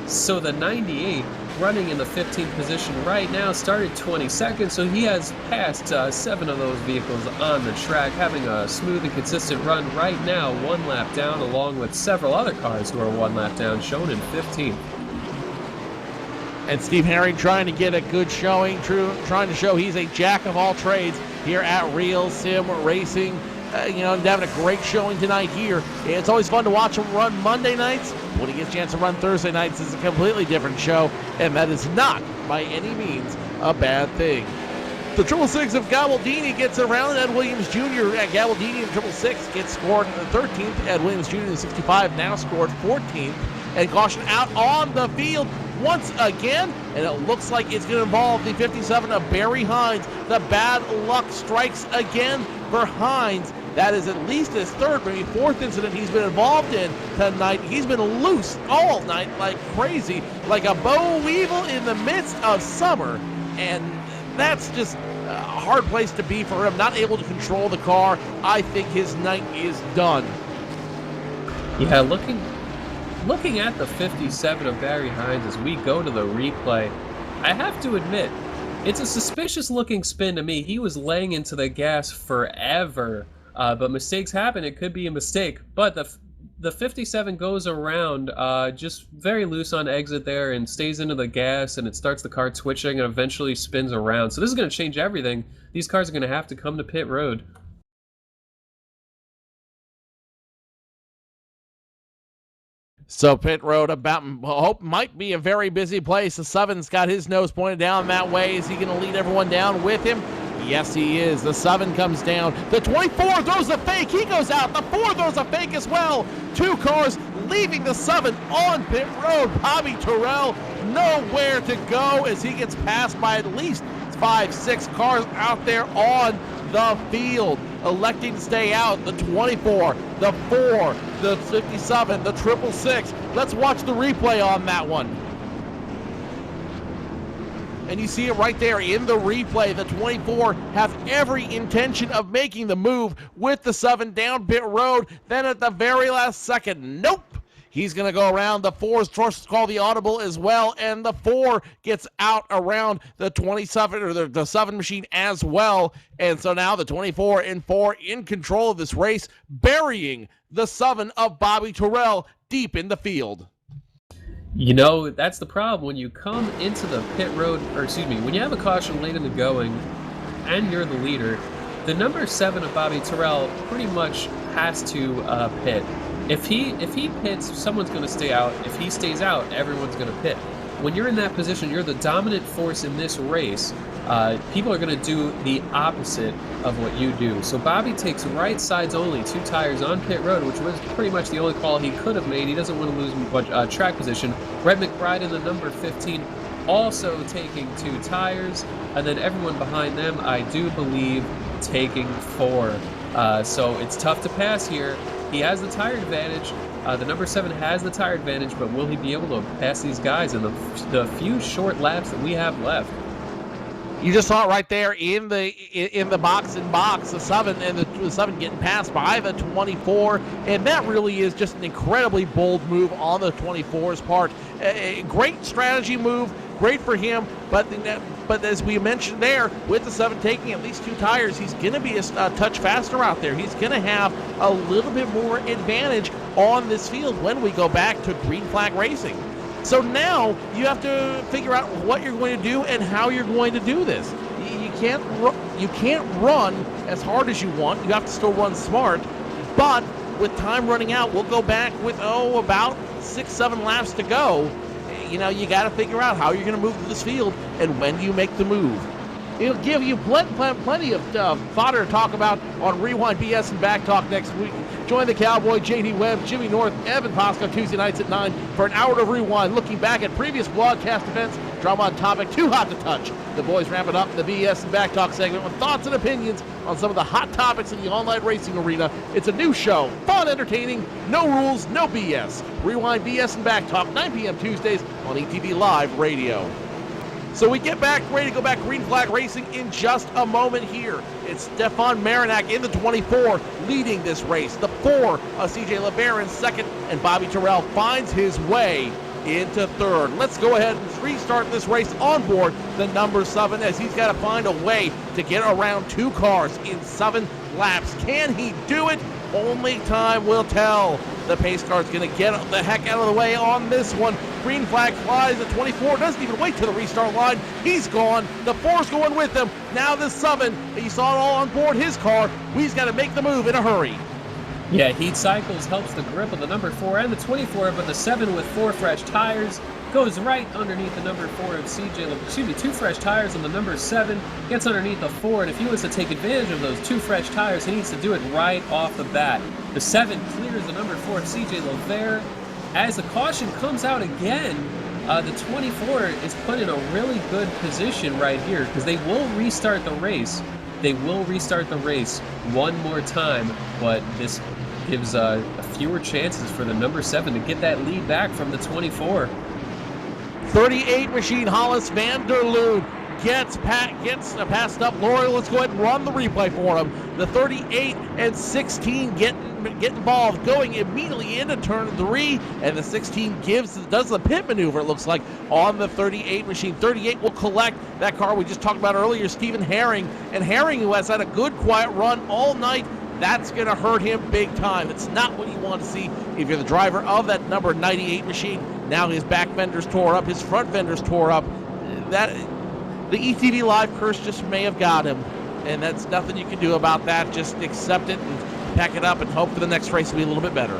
So the 98 running in the 15th position right now started 22nd, so he has passed 7 of those vehicles on the track, having a smooth and consistent run right now, 1 lap down, along with several other cars who are 1 lap down, shown in 15th. And Steve Herring trying to get a good showing, trying to show he's a jack of all trades here at Real Sim Racing. And having a great showing tonight here. It's always fun to watch him run Monday nights. When he gets a chance to run Thursday nights, it's a completely different show, and that is not, by any means, a bad thing. The 666 of Gabaldini gets around. Ed Williams Jr. at Gabaldini in 666 gets scored in the 13th. Ed Williams Jr. in 65 now scored 14th. And caution out on the field once again, and it looks like it's going to involve the 57 of Barry Hines. The bad luck strikes again for Hines. That is at least his third, maybe fourth incident he's been involved in tonight. He's been loose all night like crazy, like a boll weevil in the midst of summer. And that's just a hard place to be for him, not able to control the car. I think his night is done. Yeah, looking at the 57 of Barry Hines as we go to the replay, I have to admit, it's a suspicious looking spin to me. He was laying into the gas forever. But mistakes happen. It could be a mistake. But the 57 goes around just very loose on exit there and stays into the gas, and it starts the car twitching and eventually spins around. So this is going to change everything. These cars are going to have to come to pit road. So pit road might be a very busy place. The Seven's got his nose pointed down that way. Is he going to lead everyone down with him? Yes, he is. The 7 comes down. The 24 throws a fake. He goes out. The 4 throws a fake as well. 2 cars leaving the 7 on pit road. Bobby Terrell nowhere to go as he gets passed by at least 5-6 cars out there on the field. Electing to stay out. The 24, the 4, the 57, the 666. Let's watch the replay on that one. And you see it right there in the replay. The 24 have every intention of making the move with the 7 down pit road. Then at the very last second, nope. He's going to go around. The 4's forced to call the audible as well. And the 4 gets out around the 27 or the 7 machine as well. And so now the 24 and 4 in control of this race, burying the 7 of Bobby Terrell deep in the field. You know, that's the problem when you come into the pit road, or excuse me, when you have a caution late in the going and you're the leader, the number 7 of Bobby Terrell pretty much has to pit. If he pits, someone's going to stay out. If he stays out, everyone's going to pit. When you're in that position, you're the dominant force in this race. People are going to do the opposite of what you do. So Bobby takes right sides only, 2 tires on pit road, which was pretty much the only call he could have made. He doesn't want to lose much track position. Brett McBride in the number 15 also taking 2 tires, and then everyone behind them, I do believe, taking 4. So it's tough to pass here. He has the tire advantage. The number 7 has the tire advantage, but will he be able to pass these guys in the few short laps that we have left? You just saw it right there in the box in box, the 7 and the 7 getting passed by the 24, and that really is just an incredibly bold move on the 24's part. A great strategy move, great for him, but as we mentioned there, with the 7 taking at least 2 tires, he's going to be a touch faster out there. He's going to have a little bit more advantage on this field when we go back to green flag racing. So now you have to figure out what you're going to do and how you're going to do this. You can't run as hard as you want. You have to still run smart. But with time running out, we'll go back with about 6-7 laps to go. You know, you got to figure out how you're going to move through this field and when you make the move. It'll give you plenty of fodder to talk about on Rewind BS and Back Talk next week. Join the Cowboy, JD Webb, Jimmy North, Evan Posco Tuesday nights at 9 for an hour of Rewind, looking back at previous broadcast events, drama on topic too hot to touch. The boys ramp it up in the BS and Back Talk segment with thoughts and opinions on some of the hot topics in the online racing arena. It's a new show, fun, entertaining, no rules, no BS. Rewind BS and Back Talk, 9 p.m. Tuesdays on ETV Live Radio. So we get back, ready to go back green flag racing in just a moment here. It's Stefan Marinac in the 24 leading this race. The 4 of CJ LeVere in second, and Bobby Terrell finds his way into third. Let's go ahead and restart this race on board the number 7 as he's got to find a way to get around 2 cars in 7 laps. Can he do it? Only time will tell. The pace car's going to get the heck out of the way on this one. Green flag flies. The 24 doesn't even wait to the restart line. He's gone. The 4's going with him. Now the 7, you saw it all on board his car. He's got to make the move in a hurry. Yeah, heat cycles helps the grip of the number 4 and the 24, but the 7 with 4 fresh tires goes right underneath the number 4 of CJ. 2 fresh tires on the number 7, gets underneath the 4, and if he wants to take advantage of those 2 fresh tires, he needs to do it right off the bat. The 7 clears the number 4 of CJ LeVere. As the caution comes out again, the 24 is put in a really good position right here because they will restart the race. They will restart the race one more time, but this gives fewer chances for the number 7 to get that lead back from the 24. 38 machine Hollis van der Loon gets passed up. Lori, let's go ahead and run the replay for him. The 38 and 16 get involved, going immediately into turn 3, and the 16 does the pit maneuver, it looks like, on the 38 machine. 38 will collect that car we just talked about earlier, Stephen Herring, and Herring, who has had a good quiet run all night, that's going to hurt him big time. It's not what you want to see if you're the driver of that number 98 machine. Now his back fender's tore up, his front fender's tore up. The ETV Live curse just may have got him, and that's nothing you can do about that. Just accept it and pack it up and hope for the next race to be a little bit better.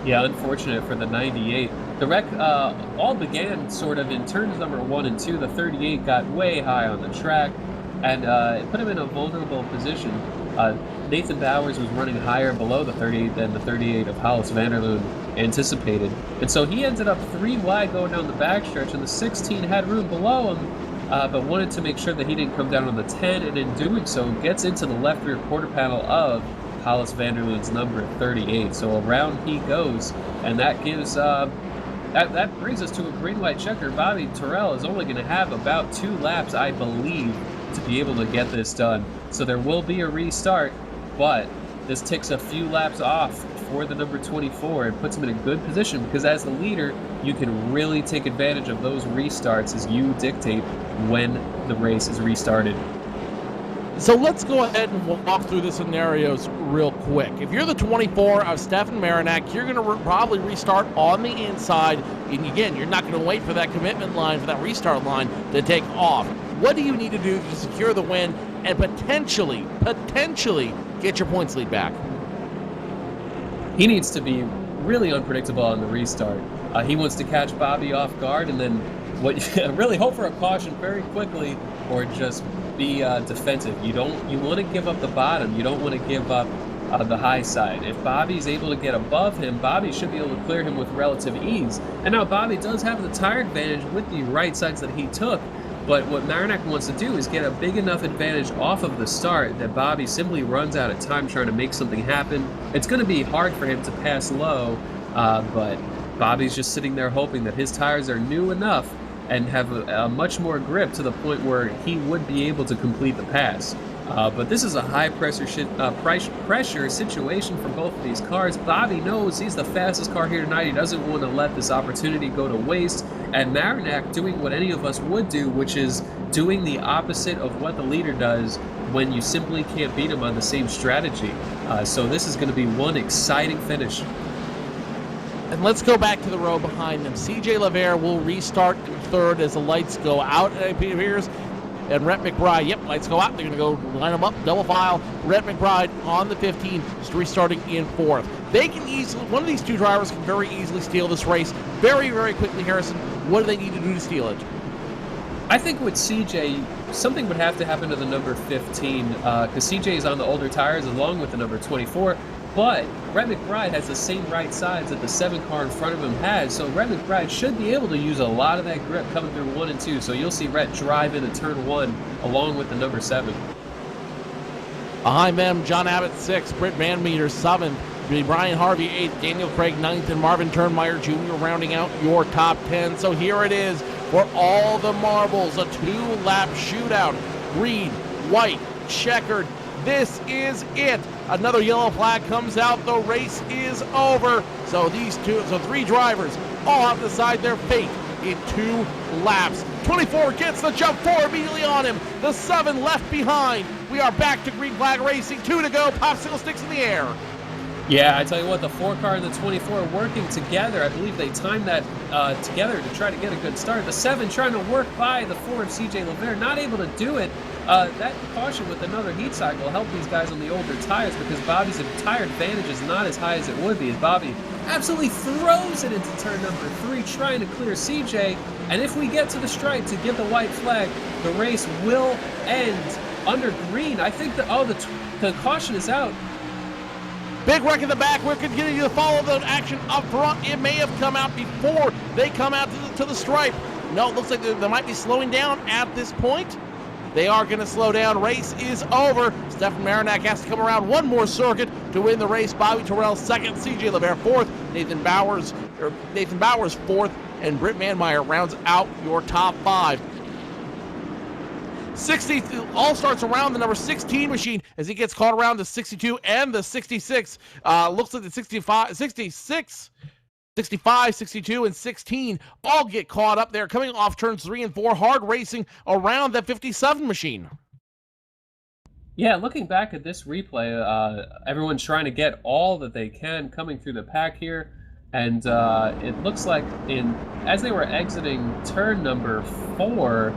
Yeah, unfortunate for the 98. The wreck all began sort of in turns number 1 and 2. The 38 got way high on the track. and it put him in a vulnerable position. Nathan Bowers was running higher below the 38 than the 38 of Hollis Vanderloon anticipated. And so he ended up 3 wide going down the backstretch, and the 16 had room below him, but wanted to make sure that he didn't come down on the 10, and in doing so gets into the left rear quarter panel of Hollis Vanderloon's number 38. So around he goes, and that gives that brings us to a green light checker. Bobby Terrell is only going to have about 2 laps, I believe, to be able to get this done. So there will be a restart, but this takes a few laps off for the number 24 and puts him in a good position, because as the leader, you can really take advantage of those restarts as you dictate when the race is restarted. So let's go ahead and walk through the scenarios real quick. If you're the 24 of Stefan Marinak, you're going to probably restart on the inside. And again, you're not going to wait for that commitment line, for that restart line to take off. What do you need to do to secure the win and potentially get your points lead back? He needs to be really unpredictable on the restart. He wants to catch Bobby off guard and then really hope for a caution very quickly, or just be defensive. You want to give up the bottom. You don't want to give up the high side. If Bobby's able to get above him, Bobby should be able to clear him with relative ease. And now Bobby does have the tire advantage with the right sides that he took, but what Marinak wants to do is get a big enough advantage off of the start that Bobby simply runs out of time trying to make something happen. It's going to be hard for him to pass low, but Bobby's just sitting there hoping that his tires are new enough and have a much more grip to the point where he would be able to complete the pass. But this is a high pressure situation for both of these cars. Bobby knows he's the fastest car here tonight. He doesn't want to let this opportunity go to waste. And Marinak doing what any of us would do, which is doing the opposite of what the leader does when you simply can't beat him on the same strategy. So this is going to be one exciting finish. And let's go back to the row behind them. CJ Lavere will restart in third as the lights go out, it appears. And Rhett McBride, yep, lights go out. They're going to go line them up, double file. Rhett McBride on the 15, just restarting in fourth. They can easily, one of these two drivers can very easily steal this race very, very quickly. Harrison, what do they need to do to steal it? I think with CJ, something would have to happen to the number 15, because CJ is on the older tires along with the number 24. But Rhett McBride has the same right sides that the 7 car in front of him has, so Rhett McBride should be able to use a lot of that grip coming through 1 and 2. So you'll see Rhett drive into turn 1 along with the number 7. Behind them, John Abbott 6, Britt Van Meter 7, Brian Harvey 8th, Daniel Craig 9th, and Marvin Turnmeyer Jr. rounding out your top 10. So here it is for all the marbles, a 2-lap shootout. Green, white, checkered. This is it. Another yellow flag comes out. The race is over. So 3 drivers all have to decide their fate in 2 laps. 24 gets the jump 4 immediately on him. The 7 left behind. We are back to green flag racing. 2 to go. Popsicle sticks in the air. Yeah, I tell you what, the 4 car and the 24 working together. I believe they timed that together to try to get a good start. The 7 trying to work by the 4 of CJ Lavere, not able to do it. That caution with another heat cycle helped these guys on the older tires, because Bobby's tire advantage is not as high as it would be, as Bobby absolutely throws it into turn number 3, trying to clear CJ. And if we get to the stripe to get the white flag, the race will end under green. I think the caution is out. Big wreck in the back. We're continuing to follow the action up front. It may have come out before they come out to the stripe. No, it looks like they might be slowing down at this point. They are going to slow down. Race is over. Stefan Marinak has to come around one more circuit to win the race. Bobby Terrell second, CJ Lavere fourth, Nathan Bowers fourth, and Britt Van Meter rounds out your top 5. 60 all starts around the number 16 machine as he gets caught around the 62 and the 66. Looks like the 65, 62, and 16 all get caught up there, coming off turns 3 and 4, hard racing around that 57 machine. Yeah, looking back at this replay, everyone's trying to get all that they can coming through the pack here, and it looks like as they were exiting turn number 4,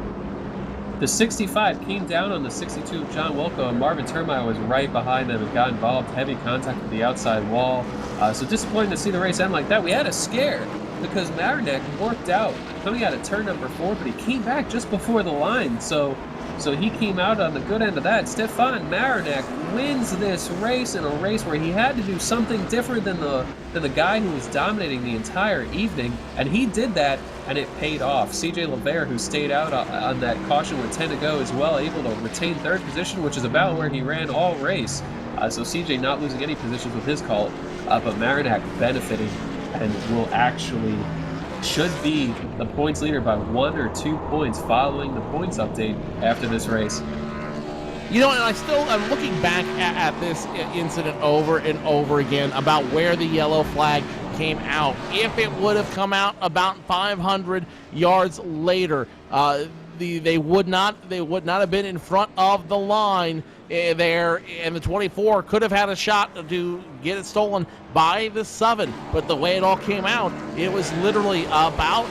the 65 came down on the 62 of John Wilco, and Marvin Turnmeyer was right behind them and got involved. Heavy contact with the outside wall. So disappointing to see the race end like that. We had a scare because Marinak worked out coming out of turn number 4, but he came back just before the line. So So he came out on the good end of that. Stefan Marinak wins this race in a race where he had to do something different than the guy who was dominating the entire evening, and he did that, and it paid off. CJ LeVere, who stayed out on that caution with 10 to go as well, able to retain third position, which is about where he ran all race. So CJ not losing any positions with his call, but Marinak benefiting and will actually should be the points leader by 1 or 2 points following the points update after this race. You know, and I'm looking back at this incident over and over again about where the yellow flag came out. If it would have come out about 500 yards later, they would not have been in front of the line there, and the 24 could have had a shot to get it stolen by the 7. But the way it all came out, it was literally about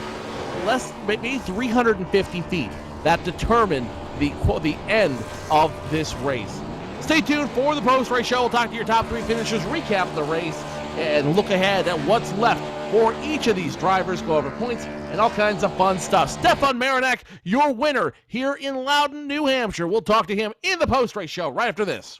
maybe 350 feet that determined the end of this race. Stay tuned for the post-race show. We'll talk to your top 3 finishers, recap the race, and look ahead at what's left for each of these drivers, go over points, and all kinds of fun stuff. Stefan Marinak, your winner here in Loudon, New Hampshire. We'll talk to him in the post-race show right after this.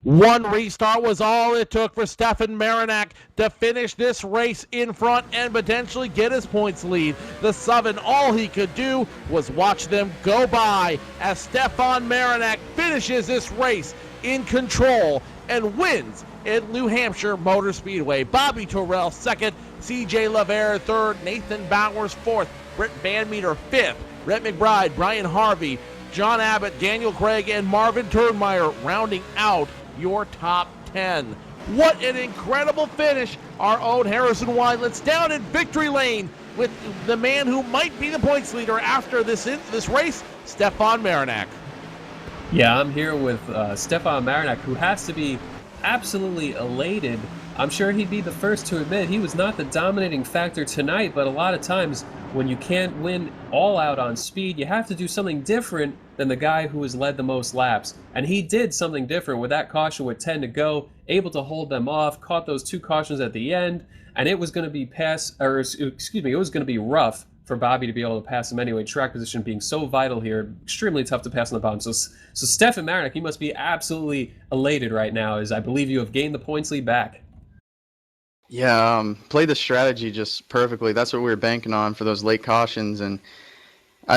One restart was all it took for Stefan Marinak to finish this race in front and potentially get his points lead. The 7, all he could do was watch them go by as Stefan Marinak finishes this race in control and wins at New Hampshire Motor Speedway. Bobby Terrell 2nd, CJ LeVere 3rd, Nathan Bowers 4th, Britt Van Meter 5th, Rhett McBride, Brian Harvey, John Abbott, Daniel Craig, and Marvin Turnmeyer rounding out your top 10. What an incredible finish. Our own Harrison Weinlitz down in victory lane with the man who might be the points leader after this race, Stefan Marinak. Yeah, I'm here with Stefan Marinak, who has to be absolutely elated. I'm sure he'd be the first to admit he was not the dominating factor tonight, but a lot of times when you can't win all out on speed, you have to do something different than the guy who has led the most laps. And he did something different with that caution with 10 to go, able to hold them off, caught those 2 cautions at the end, and it was going to be it was going to be rough for Bobby to be able to pass him anyway. Track position being so vital here, extremely tough to pass on the bottom. So Stefan Marinak, you must be absolutely elated right now, as I believe you have gained the points lead back. Yeah, played the strategy just perfectly. That's what we were banking on for those late cautions, and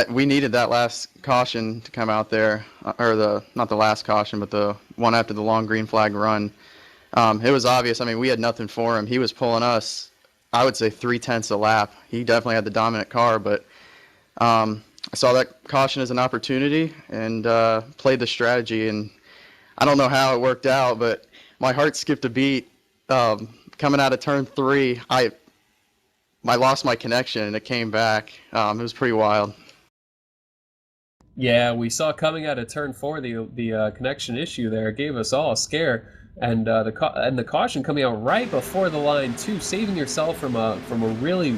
we needed that last caution to come out there, or not the last caution, but the one after the long green flag run. It was obvious. I mean, we had nothing for him. He was pulling us, I would say, 3/10 a lap. He definitely had the dominant car, but I saw that caution as an opportunity and played the strategy. And I don't know how it worked out, but my heart skipped a beat. Coming out of turn 3, I lost my connection and it came back. It was pretty wild. Yeah, we saw coming out of turn 4 the connection issue there. It gave us all a scare. and the caution coming out right before the line too, saving yourself from a really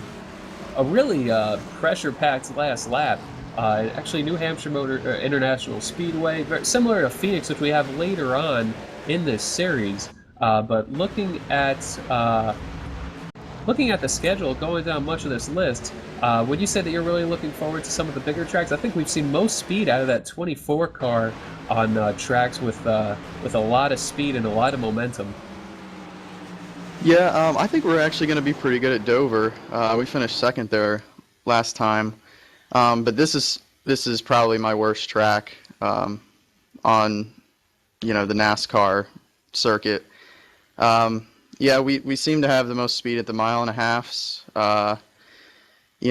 pressure-packed last lap. Actually, New Hampshire Motor International Speedway, very similar to Phoenix, which we have later on in this series. But looking at the schedule, going down much of this list, would you say that you're really looking forward to some of the bigger tracks? I think we've seen most speed out of that 24 car on tracks with a lot of speed and a lot of momentum. Yeah, I think we're actually going to be pretty good at Dover. We finished second there last time, but this is probably my worst track on the NASCAR circuit. Yeah, we seem to have the most speed at the 1.5 miles.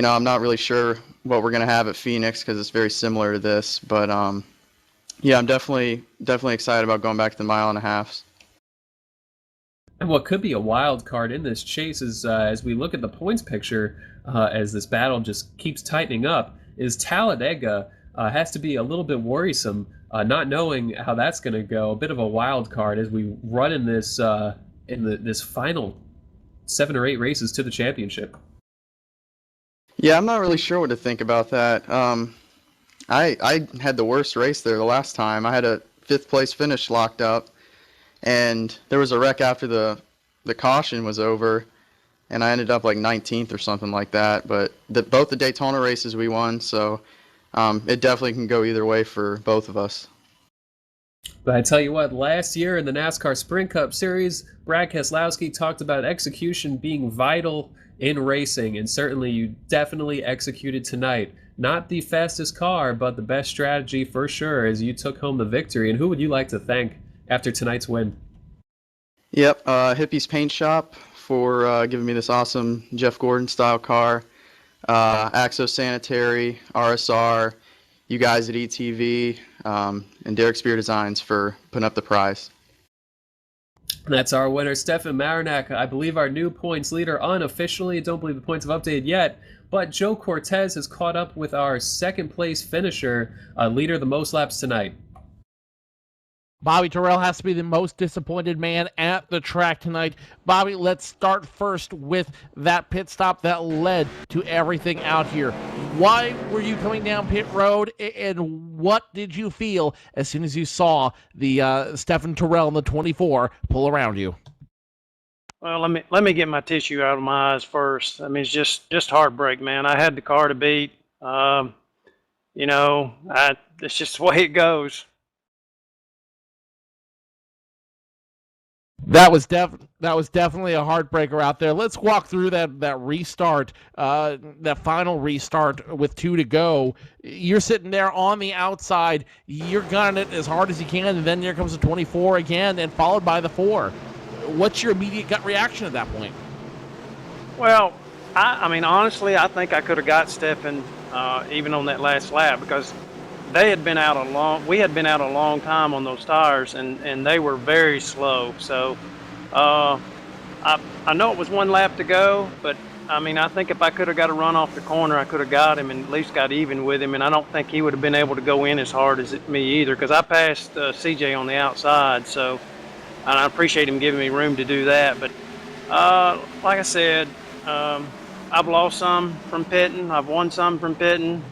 I'm not really sure what we're going to have at Phoenix because it's very similar to this, but yeah, I'm definitely excited about going back to the 1.5 miles. And what could be a wild card in this chase is, as we look at the points picture, as this battle just keeps tightening up, is Talladega has to be a little bit worrisome, not knowing how that's going to go. A bit of a wild card as we run in this this final 7 or 8 races to the championship. Yeah, I'm not really sure what to think about that. I had the worst race there the last time. I had a 5th place finish locked up. And there was a wreck after the caution was over, and I ended up like 19th or something like that. But both the Daytona races we won, so it definitely can go either way for both of us. But I tell you what, last year in the NASCAR Sprint Cup Series, Brad Keselowski talked about execution being vital in racing, and certainly you definitely executed tonight. Not the fastest car, but the best strategy for sure as you took home the victory. And who would you like to thank after tonight's win? Yep, Hippie's Paint Shop for giving me this awesome Jeff Gordon style car. Axo Sanitary, RSR, you guys at ETV, and Derek Spear Designs for putting up the prize. That's our winner, Stefan Marinac. I believe our new points leader unofficially. Don't believe the points have updated yet, but Joe Cortez has caught up with our 2nd place finisher, leader the most laps tonight. Bobby Terrell has to be the most disappointed man at the track tonight. Bobby, let's start first with that pit stop that led to everything out here. Why were you coming down pit road, and what did you feel as soon as you saw the Stefan Terrell in the 24 pull around you? Well, let me get my tissue out of my eyes first. I mean, it's just heartbreak, man. I had the car to beat. It's just the way it goes. That was definitely a heartbreaker out there. Let's walk through that restart, that final restart with 2 to go. You're sitting there on the outside. You're gunning it as hard as you can, and then there comes the 24 again, and followed by the 4. What's your immediate gut reaction at that point? Well, I mean, honestly, I think I could have got Stefan even on that last lap because we had been out a long time on those tires, and they were very slow. So I know it was 1 lap to go, but I mean, I think if I could have got a run off the corner, I could have got him and at least got even with him. And I don't think he would have been able to go in as hard as me either, because I passed CJ on the outside. So, and I appreciate him giving me room to do that. But like I said, I've lost some from pitting. I've won some from pitting.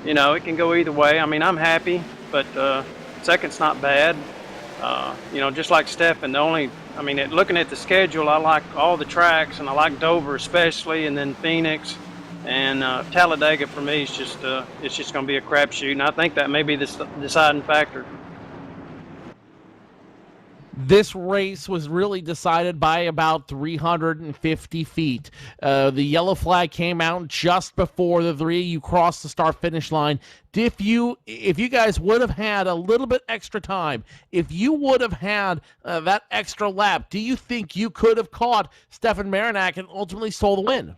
It can go either way. I mean, I'm happy, but second's not bad. Just like Stefan, looking at the schedule, I like all the tracks, and I like Dover especially, and then Phoenix. And Talladega for me is just going to be a crapshoot, and I think that may be the deciding factor. This race was really decided by about 350 feet. The yellow flag came out just before the 3. You crossed the start-finish line. If you guys would have had a little bit extra time, if you would have had that extra lap, do you think you could have caught Stefan Marinac and ultimately stole the win?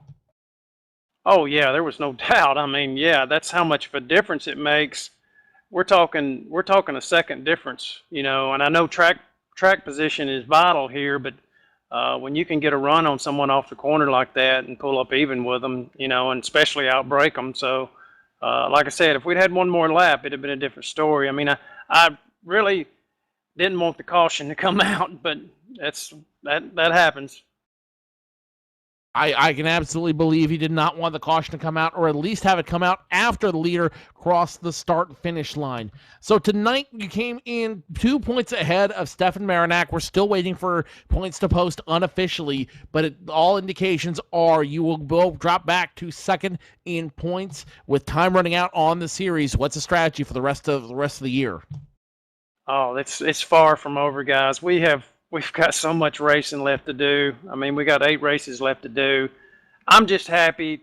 Oh, yeah, there was no doubt. I mean, yeah, that's how much of a difference it makes. We're talking a second difference, and I know track position is vital here, but when you can get a run on someone off the corner like that and pull up even with them, and especially outbreak them. So, like I said, if we'd had one more lap, it'd have been a different story. I mean, I really didn't want the caution to come out, but that happens. I can absolutely believe he did not want the caution to come out, or at least have it come out after the leader crossed the start-finish line. So tonight you came in 2 points ahead of Stefan Marinac. We're still waiting for points to post unofficially, but all indications are you will both drop back to second in points with time running out on the series. What's the strategy for the rest of the year? Oh, it's far from over, guys. We've got so much racing left to do. I mean, we got 8 races left to do. I'm just happy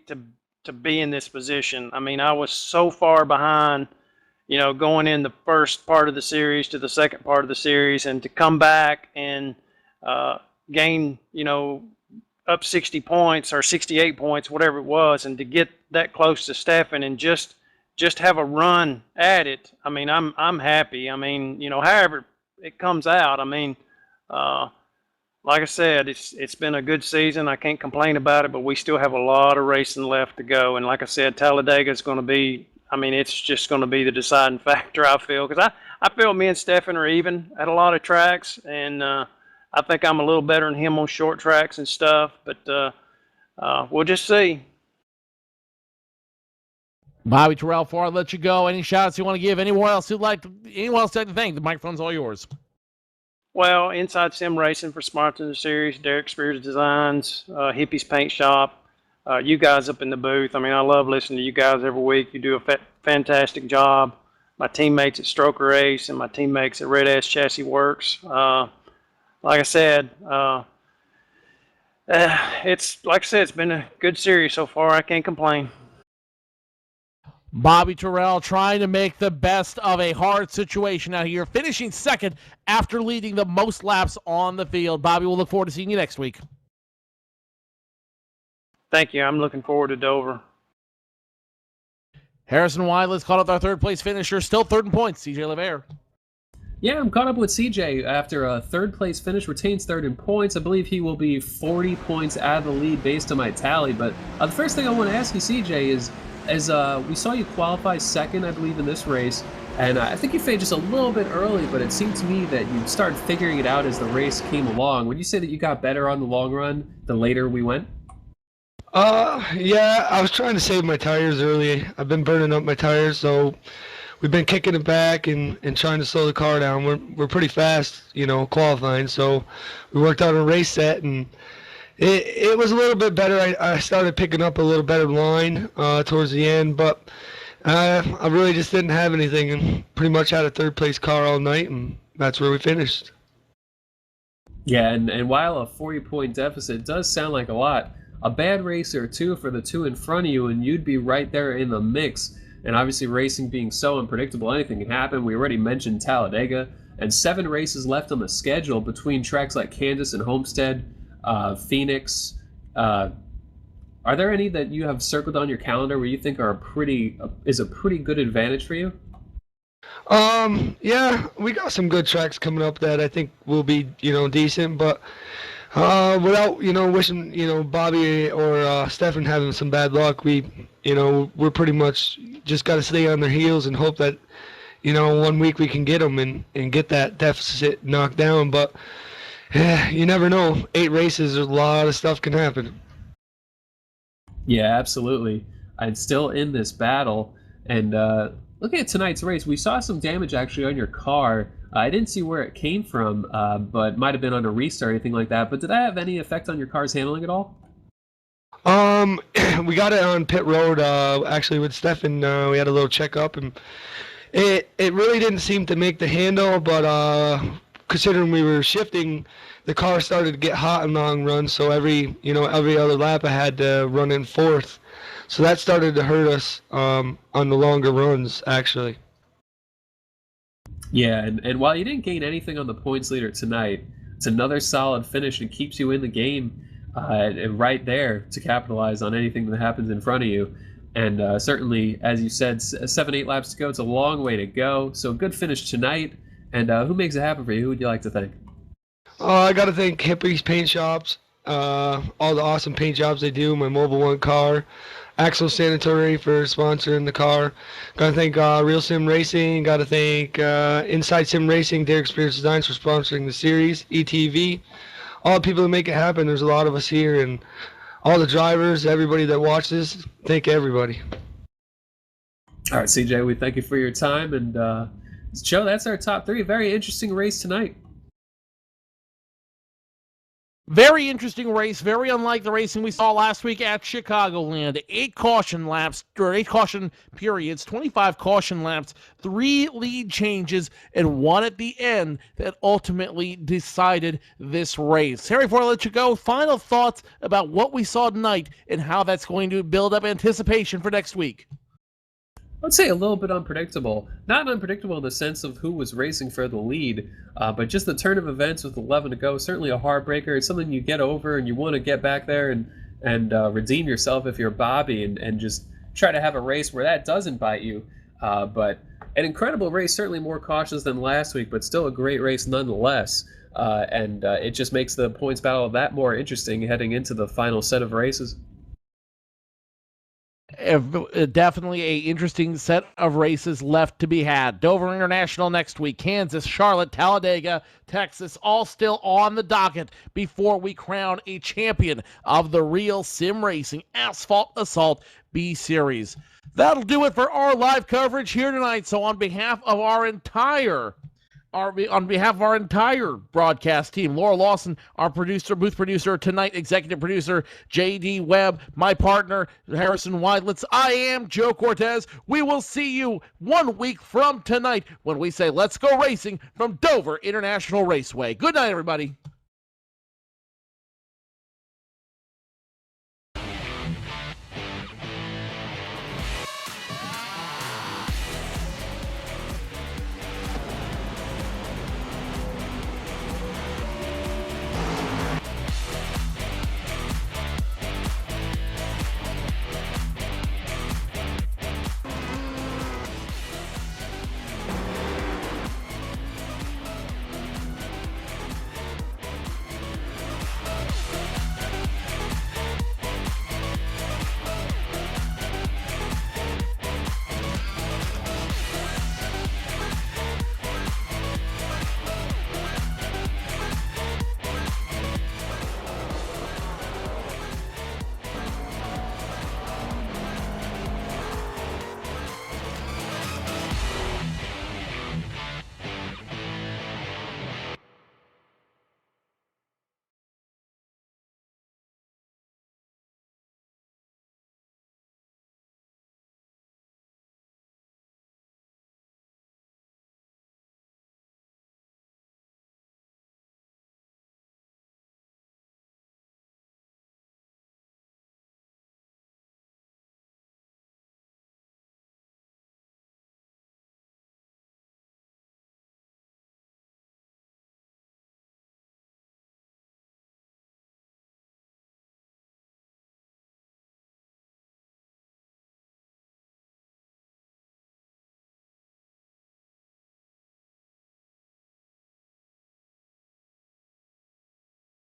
to be in this position. I mean, I was so far behind, going in the first part of the series to the second part of the series, and to come back and gain, up 60 points or 68 points, whatever it was, and to get that close to Stefan and just have a run at it. I mean, I'm happy. I mean, however it comes out, I mean, like I said, it's been a good season. I can't complain about it, but we still have a lot of racing left to go. And like I said, Talladega is going to be, I mean, it's just going to be the deciding factor, I feel. Because I feel me and Stefan are even at a lot of tracks. And I think I'm a little better than him on short tracks and stuff. But we'll just see. Bobby Terrell, before I let you go, any shots you want to give? Anyone else you'd like to thank? The microphone's all yours. Well, Inside Sim Racing for sponsoring the series, Derek Spears Designs, Hippie's Paint Shop, you guys up in the booth. I mean, I love listening to you guys every week. You do a fantastic job. My teammates at Stroker Ace and my teammates at Red Ass Chassis Works. Like I said, it's been a good series so far. I can't complain. Bobby Terrell trying to make the best of a hard situation out here, finishing second after leading the most laps on the field. Bobby, we'll look forward to seeing you next week. Thank you. I'm looking forward to Dover. Harrison Wiley's caught up with our third-place finisher, still third in points, CJ LeVere. Yeah, I'm caught up with CJ after a third-place finish, retains third in points. I believe he will be 40 points out of the lead based on my tally. But the first thing I want to ask you, CJ, is we saw you qualify second, I believe, in this race, and I think you faded just a little bit early, but it seemed to me that you started figuring it out as the race came along. Would you say that you got better on the long run the later we went? Yeah, I was trying to save my tires early. I've been burning up my tires, so we've been kicking it back and trying to slow the car down. We're pretty fast, qualifying, so we worked out a race set, and it was a little bit better. I started picking up a little better line towards the end, but I really just didn't have anything, and pretty much had a third-place car all night, and that's where we finished. Yeah, and while a 40-point deficit does sound like a lot, a bad race or two for the two in front of you, and you'd be right there in the mix. And obviously racing being so unpredictable, anything can happen. We already mentioned Talladega, and 7 races left on the schedule between tracks like Kansas and Homestead, Phoenix. Are there any that you have circled on your calendar where you think are is a pretty good advantage for you? Yeah, we got some good tracks coming up that I think will be, decent, but without, wishing, Bobby or Stefan having some bad luck, we're pretty much just got to stay on their heels and hope that, 1 week we can get them and get that deficit knocked down, but you never know. 8 races, a lot of stuff can happen. Yeah, absolutely. I'm still in this battle, and looking at tonight's race, we saw some damage actually on your car. I didn't see where it came from, but might have been on a restart or anything like that. But did that have any effect on your car's handling at all? We got it on pit road, actually with Stefan. We had a little checkup, and it really didn't seem to make the handle, but considering we were shifting, the car started to get hot in long runs, so every other lap I had to run in fourth. So that started to hurt us on the longer runs, actually. Yeah, and while you didn't gain anything on the points leader tonight, it's another solid finish and keeps you in the game and right there to capitalize on anything that happens in front of you. And certainly, as you said, 7-8 laps to go. It's a long way to go. So good finish tonight. And who makes it happen for you? Who would you like to thank? I got to thank Hippie's Paint Shops, all the awesome paint jobs they do, my Mobile One car. Axle Sanitary for sponsoring the car. Gotta thank Real Sim Racing. Gotta thank Inside Sim Racing, Their Experience Designs for sponsoring the series. ETV. All the people that make it happen. There's a lot of us here, and all the drivers, everybody that watches. Thank everybody. All right, CJ, we thank you for your time. And Joe, that's our top 3. Very interesting race tonight. Very interesting race, very unlike the racing we saw last week at Chicagoland. 8 caution laps, or 8 caution periods, 25 caution laps, 3 lead changes, and 1 at the end that ultimately decided this race. Harry, before I let you go, final thoughts about what we saw tonight and how that's going to build up anticipation for next week. I'd say a little bit unpredictable. Not unpredictable in the sense of who was racing for the lead, but just the turn of events with 11 to go. Certainly a heartbreaker. It's something you get over, and you want to get back there and redeem yourself if you're Bobby, and just try to have a race where that doesn't bite you. But an incredible race, certainly more cautious than last week, but still a great race nonetheless. And it just makes the points battle that more interesting heading into the final set of races. Definitely a interesting set of races left to be had. Dover International next week, Kansas, Charlotte, Talladega, Texas, all still on the docket before we crown a champion of the Real Sim Racing Asphalt Assault B-Series. That'll do it for our live coverage here tonight. So on behalf of our entire broadcast team, Laura Lawson, our producer, booth producer tonight, executive producer J.D. Webb, my partner Harrison Weidlitz, I am Joe Cortez. We will see you 1 week from tonight when we say let's go racing from Dover International Raceway. Good night, everybody.